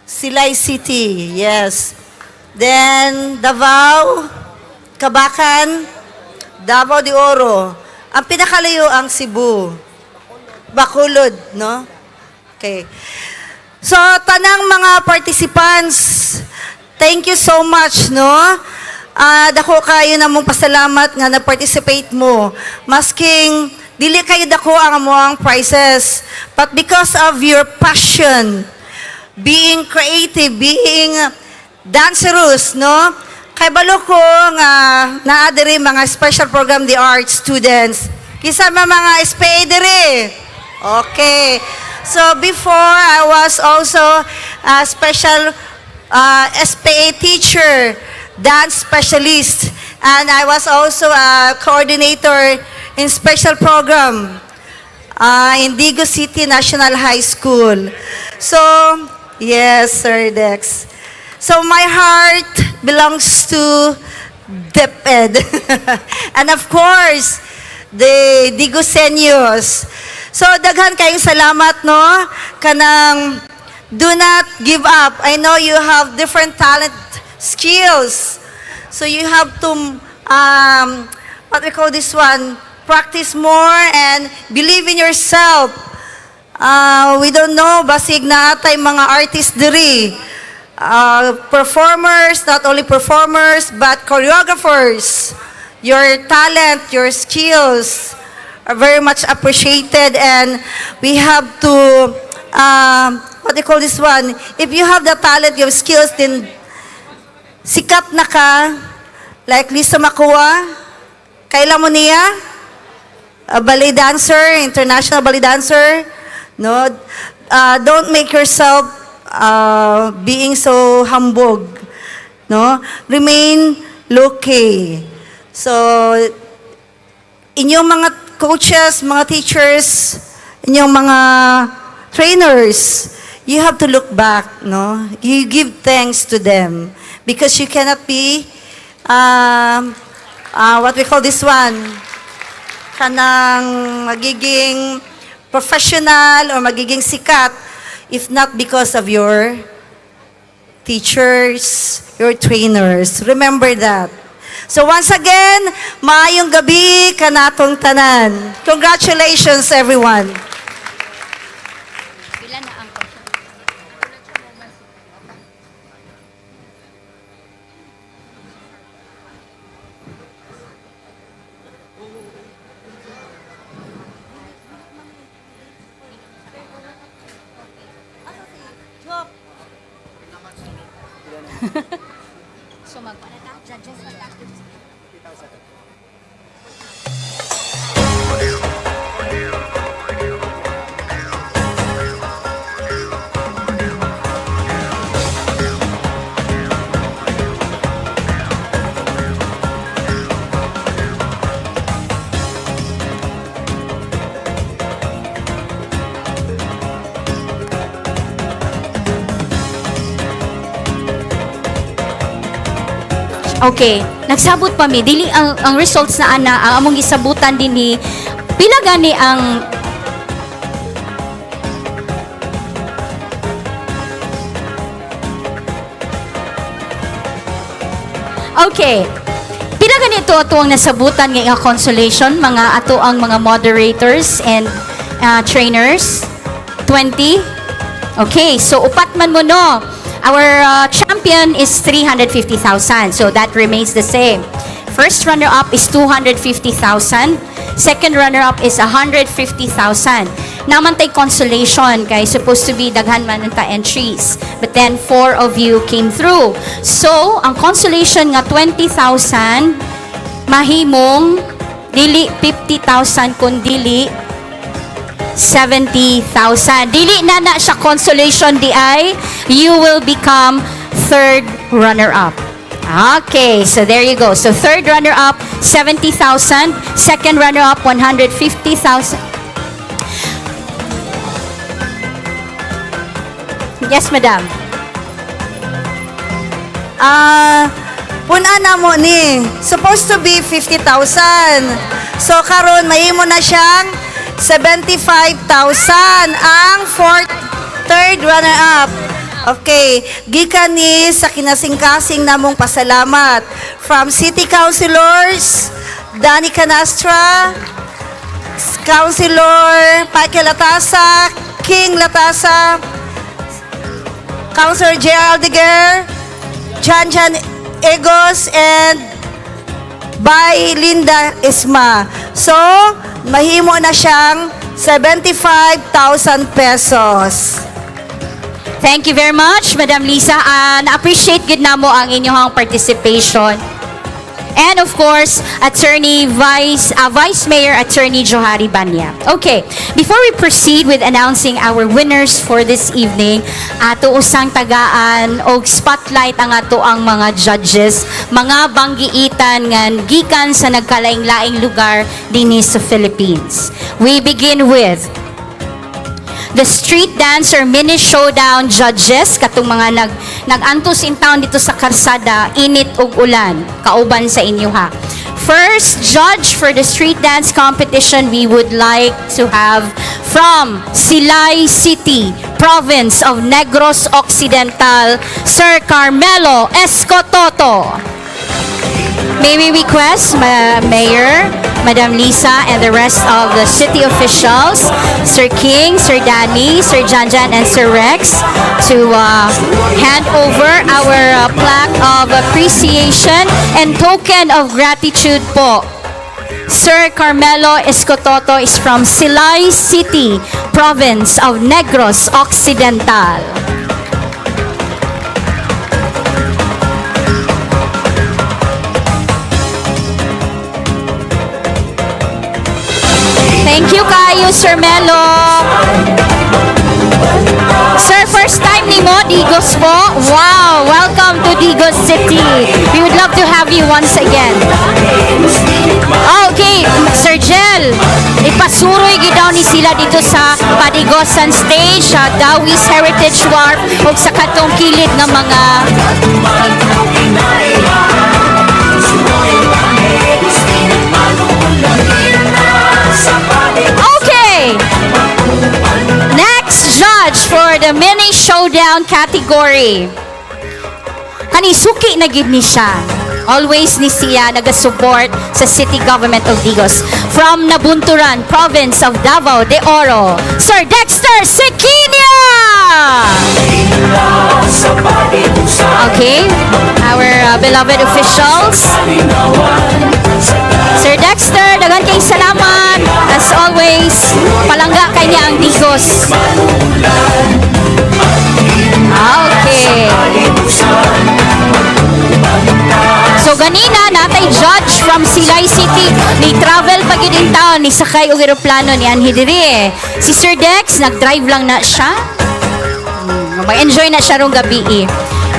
Silay City, yes. Then, Davao, Kabacan, Davao de Oro. Ang pinakalayo ang Cebu. Bacolod, no? Okay. So, tanang mga participants, thank you so much, no? Dako kayo na mong pasalamat nga na-participate mo. Masking, dili kayo dako ang amuang prizes. But because of your passion, being creative, being dangerous, no? Kay balo ko nga naadiri mga special program the arts students. Kisa mga SPA diri. Okay. So before I was also a special SPA teacher, dance specialist, and I was also a coordinator in special program in Digos City National High School. So, yes, Sir Dex. So my heart belongs to DepEd. And of course, the Digosenyos. So daghan kayong salamat, no? Kanang do not give up. I know you have different talent, skills. So you have to, what we call this one, practice more and believe in yourself. We don't know, basig na atay mga artists diri. Performers, not only performers, but choreographers. Your talent, your skills are very much appreciated, and we have to, what do you call this one? If you have the talent, you have skills, then sikat na ka, like Lisa Makua, kailan mo niya? A ballet dancer, international ballet dancer. No, don't make yourself being so humbug, no? Remain low-key. So, inyong mga coaches, mga teachers, inyong mga trainers, you have to look back, no? You give thanks to them because you cannot be, what we call this one, kanang magiging professional or magiging sikat if not because of your teachers, your trainers. Remember that. So once again, maayong gabi kanatong tanan. Congratulations, everyone. Okay, nagsabot pa mi dili ang results na ana ang among gisabutan dinhi pila gani ang Okay. Pila gani ito ato ang nasabutan nga consolation mga ato ang mga moderators and trainers 20. Okay, so upat man mo no. Our champion is 350,000, so that remains the same. First runner-up is 250,000. Second runner-up is 150,000. Naman tay consolation kay supposed to be daghan man ta entries, but then 4 of you came through. So ang consolation nga 20,000 mahimong dili 50,000 kun dili 70,000. Dili na siya consolation di ay, you will become third runner-up. Okay, so there you go. So third runner-up, 70,000. Second runner-up, 150,000. Yes, madam. Puna na mo ni. Supposed to be 50,000. So karon mahimo na siyang 75,000 ang third runner-up. Okay, gikan ni sa kinasingkasing namong pasalamat from City Councilors, Danny Canastra, Councilor Michael Latasa, King Latasa, Councilor Gerald Deguer, Jan Egos, and by Linda Isma. So, mahimo na siyang 75,000 pesos. Thank you very much, Madam Lisa. Na-appreciate gid namo ang inyong participation. And of course, Vice Mayor Attorney Johari Banya. Okay, before we proceed with announcing our winners for this evening, ato usang tagaan og spotlight ang ato ang mga judges, mga banggiitan nga gikan sa nagkalaing-laing lugar dinhi sa Philippines. We begin with the street dancer mini showdown judges, katong mga nag-antos in town dito sa karsada, init ug ulan, kauban sa inyo ha. First judge for the street dance competition, we would like to have from Silay City, Province of Negros Occidental, Sir Carmelo Escototo. May we request, Mayor, Madam Lisa, and the rest of the city officials, Sir King, Sir Danny, Sir Janjan, and Sir Rex, to hand over our plaque of appreciation and token of gratitude po. Sir Carmelo Escototo is from Silay City, Province of Negros Occidental. Thank you kayo, Sir Melo. Sir, first time ni mo, Digos po. Wow, welcome to Digos City. We would love to have you once again. Okay, Sir Jel, ipasuroy gidaw ni sila dito sa Padigosan stage, sa Dawis Heritage Wharf, o sa katong kilid ng mga okay! Next judge for the mini showdown category. Kanisuki na gid ni siya. Always ni siya nagasupport sa city government of Digos. From Nabunturan, Province of Davao de Oro, Sir Dexter Sequinia! Okay, our beloved officials. Sir Dexter, dagan kay salamat. As always, palangga kay niya ang Digos. Okay. So ganina natay judge from Silay City, ni travel pag in town, ni sakay og eroplano ni anhi diri. Si Sir Dex nag-drive lang na siya. Mag-enjoy na siya rong gabi.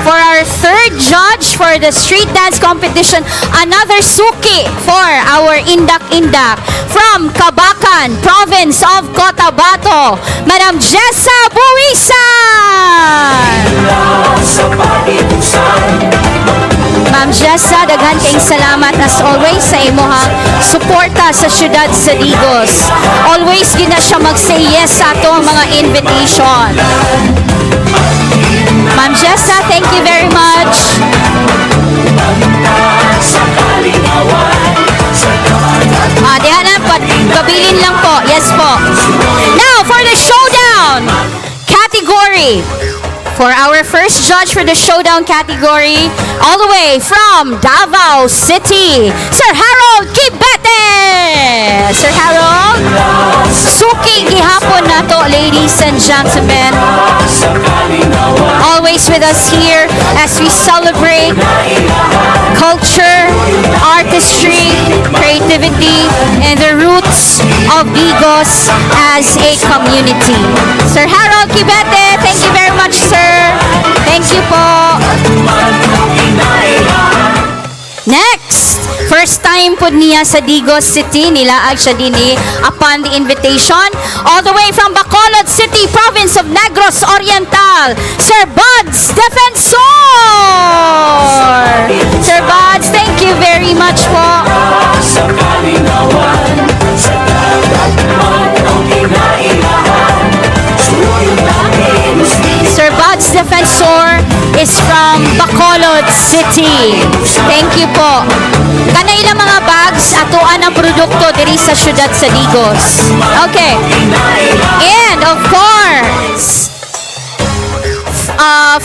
For our third judge for the street dance competition, another suki for our Indak-indak from Cabacan, Province of Cotabato, Madam Jessa Buwisan. Ma'am Jessa, daghan kayong salamat as always sa imuhang suporta sa syudad sa Digos. Always gina siya mag-say yes sa ato ang mga invitation. Ma'am Jessa, thank you very much. Diyan na, pabilin lang po. Yes po. Now, for the showdown category. For our first judge for the showdown category, all the way from Davao City, Sir Harold Kibete! Sir Harold, suki gihapon nato, ladies and gentlemen. Always with us here as we celebrate culture, artistry, creativity, and the roots of Digos as a community. Sir Harold Kibete, thank you very much, sir. Thank you po. Next, first time po niya sa Digos City, nilaag siya dinhi upon the invitation, all the way from Bacolod City, Province of Negros Oriental, Sir Buds Defensor. Sir Buds, thank you very much po. Sir Buds Defensor is from from Bacolod City. Thank you po. Kanay ilang mga bags atuan ang produkto diri sa syudad sa Digos. Okay. And of course,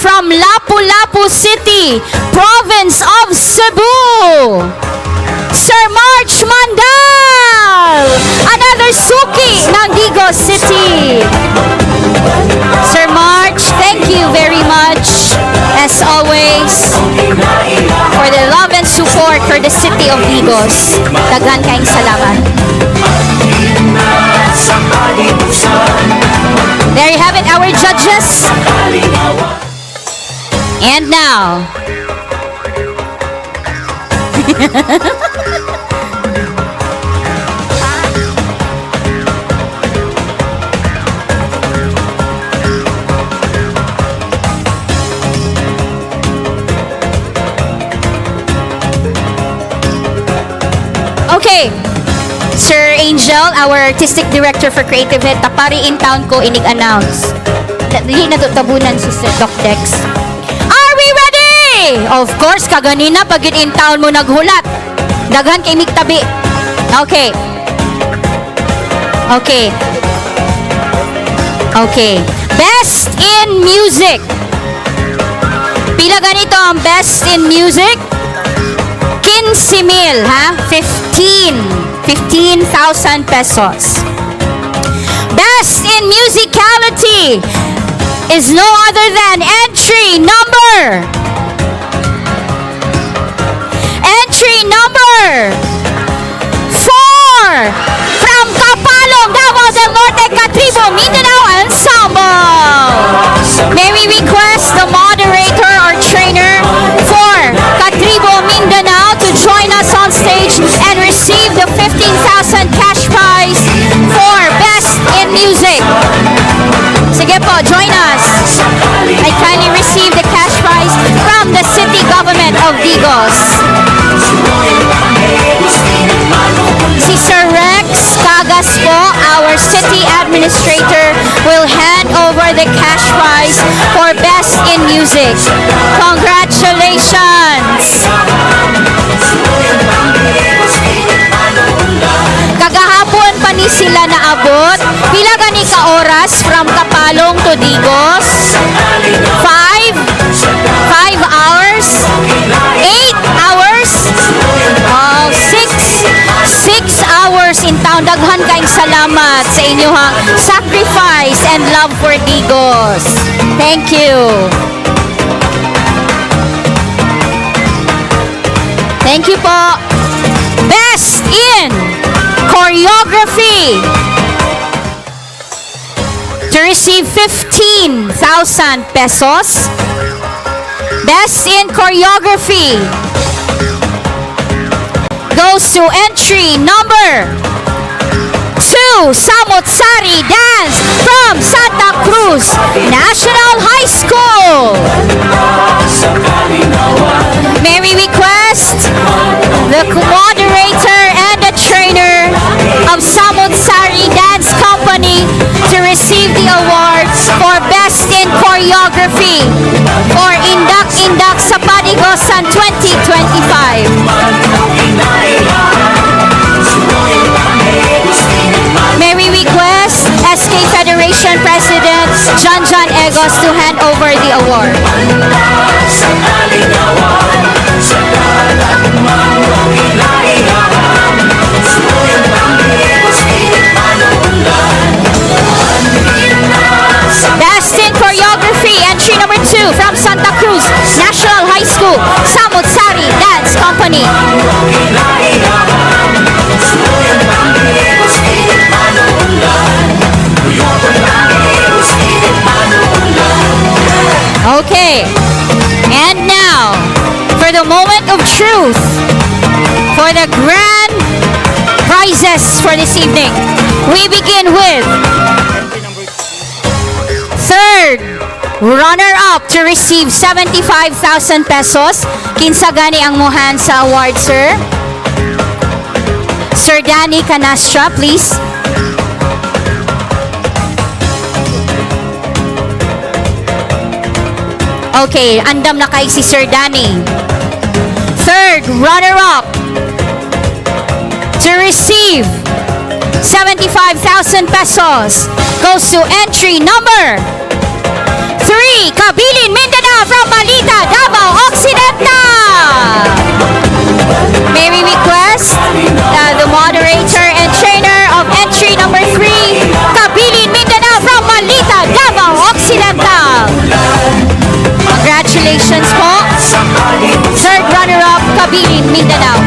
from Lapu-Lapu City, province of Cebu, Sir March Mandal, another suki ng Digos City. Sir March, thank you very much, as always, for the love and support for the city of Digos. Daghan kayong salamat. There you have it, our judges. And now, okay, Sir Angel, our artistic director for Creative Head, tapari in town ko inig-announce. Dili na tabunan si Sir Doc Dex. Are we ready? Of course, kaganina pag in town mo naghulat. Daghan kay migtabi. Okay. Okay. Okay. Best in music. Pila ganito ang best in music? 15,000, ha? 15,000 pesos. Best in musicality is no other than entry number 4 from Kapalong, Davao del Norte, Catribo, Mindanao Ensemble. May we request the moderator or trainer for Catribo, Mindanao to join us on stage and receive the 15,000 cash prize for Best in Music. Sige po, join us. I kindly receive the cash prize from the city government of Digos. Si Sir Rex Cagas po, our city administrator, will hand over the cash prize for Best in Music. Congratulations! Kagahapon pa ni sila naabot. Pila gani ka oras from Kapalong to Digos? 5 hours? 8 hours? 6 hours in town. Daghan kayong salamat sa inyong sacrifice and love for Digos. Thank you. Thank you po. Best in choreography. To receive 15,000 pesos. Best in choreography goes to entry number 2, Samot-Sari Dance from Santa Cruz National High School. May we request the moderator and the trainer of Samot-Sari Dance Company to receive the awards for Best in Choreography for Indak-indak sa Padigosan 2025. May we request SK Federation President John Egos to hand over the award. Best in Choreography, entry number 2 from Santa Cruz National High School, Samot-Sari Dance Company. Okay, and now for the moment of truth, for the grand prizes for this evening, we begin with third runner-up to receive 75,000 pesos. Kinsa gani ang muhan sa award, sir? Sir Danny Canastra, please. Okay, andam na kay si Sir Danny. Third runner-up to receive 75,000 pesos goes to entry number 3, Kabilin, Mindanao from Malita, Davao Occidental. May we request the moderator and trainer of entry number 3, Kabilin, Mindanao from Malita, Davao Occidental. Congratulations po. Third runner-up, Kabilin, Mindanao.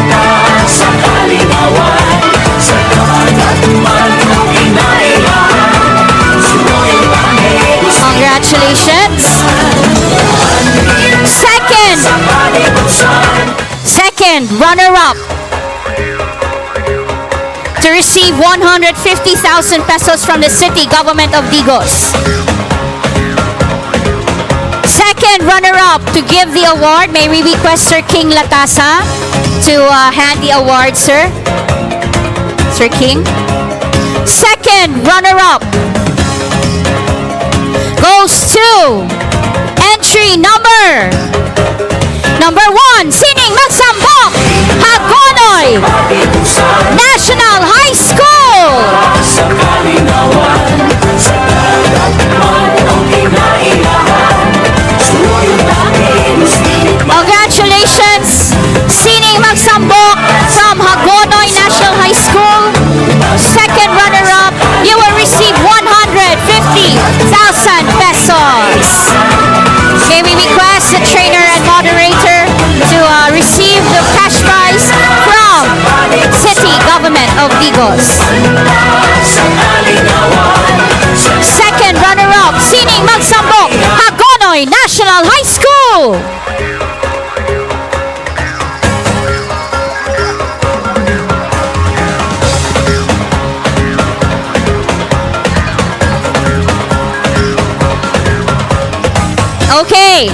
Congratulations. Second runner-up to receive 150,000 pesos from the city government of Digos. Second runner-up to give the award, may we request Sir King Latasa to hand the award, sir? Sir King. Second runner-up goes to entry number 1, Sining Magsambok, Hagonoy National High School. Congratulations, Sining Magsambok from Hagonoy National High School. Second runner-up, you will receive 150,000 pesos. May we request the trainer and moderator to receive the cash prize from City Government of Digos. Second runner-up, Sining Magsambok, Hagonoy National High School. Okay.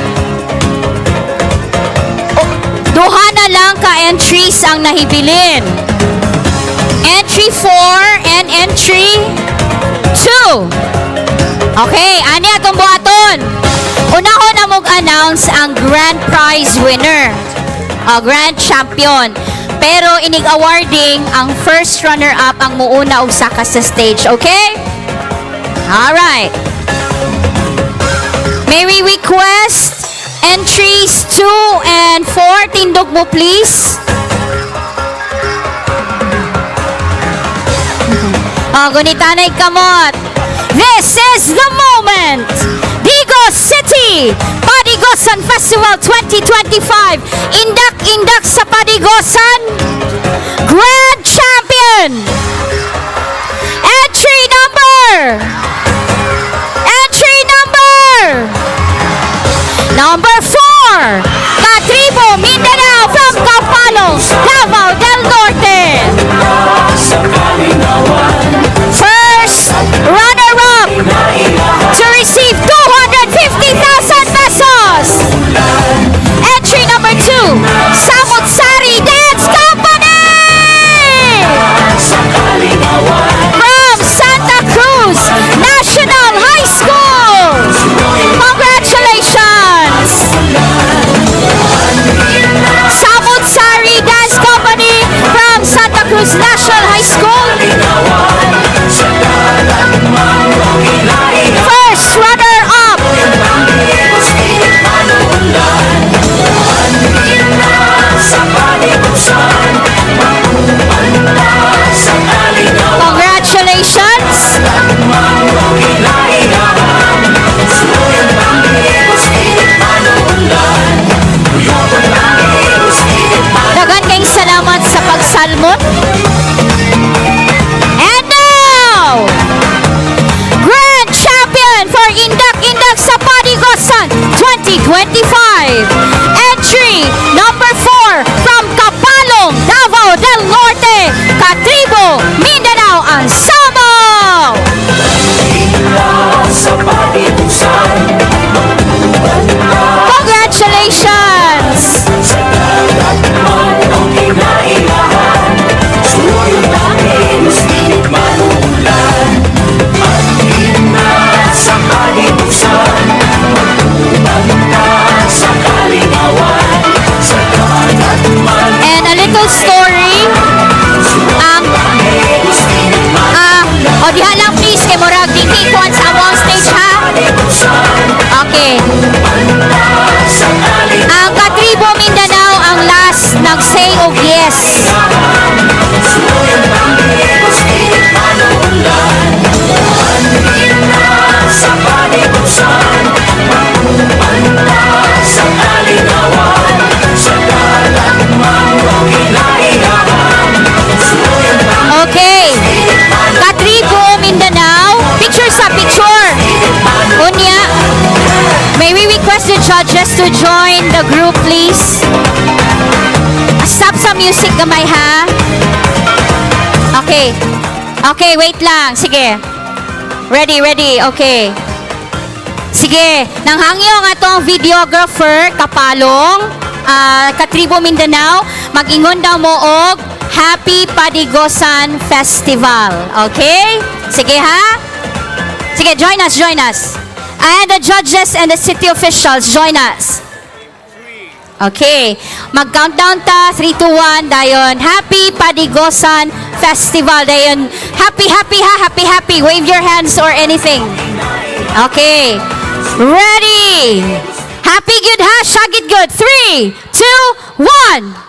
Duha na lang ka-entries ang nahibilin. Entry 4 and entry 2. Okay, ani atong buhaton. Unahon na mag-announce ang grand prize winner. Grand champion. Pero inig awarding ang first runner-up ang muuna og saka sa stage, okay? Alright. May we request entries 2 and 4? Tindog mo please. Gunitanay kamot. This is the moment. Digos City Padigosan Festival 2025. Indak-indak sa Padigosan. Grand Champion. Entry number 4, Katribo, Mindanao from Kapalong, Davao del Norte. First runner-up to receive 250,000 pesos. Entry number 2, Samut Sari Dance Company from Santa Cruz National High School. Congratulations! Samut Sari Dance Company from Santa Cruz National High School. First runner-up. Congratulations! Dagan kayong salamat sa pagsalmot. And now, Grand Champion for Indak-indak sa Padigosan 2025. Entry number 4 from Kapalong, Davao del Norte, Katribo, Mindanao Ensemble. Congratulations! Sa judges to join the group, please. Stop sa music gamay, ha? Okay. Okay, wait lang. Sige. Ready, okay. Sige, nanghangyo nga tong videographer Kapalong, Katribo Mindanao, mag-ingon daw mo og Happy Padigosan Festival. Okay? Sige ha? Sige, join us. And the judges and the city officials, join us. Okay. Mag-countdown ta, 3, 2, 1, dayon. Happy Padigosan Festival. Dayon, happy ha, happy. Wave your hands or anything. Okay. Ready. Happy good ha, shagit good. 3, 2, 1.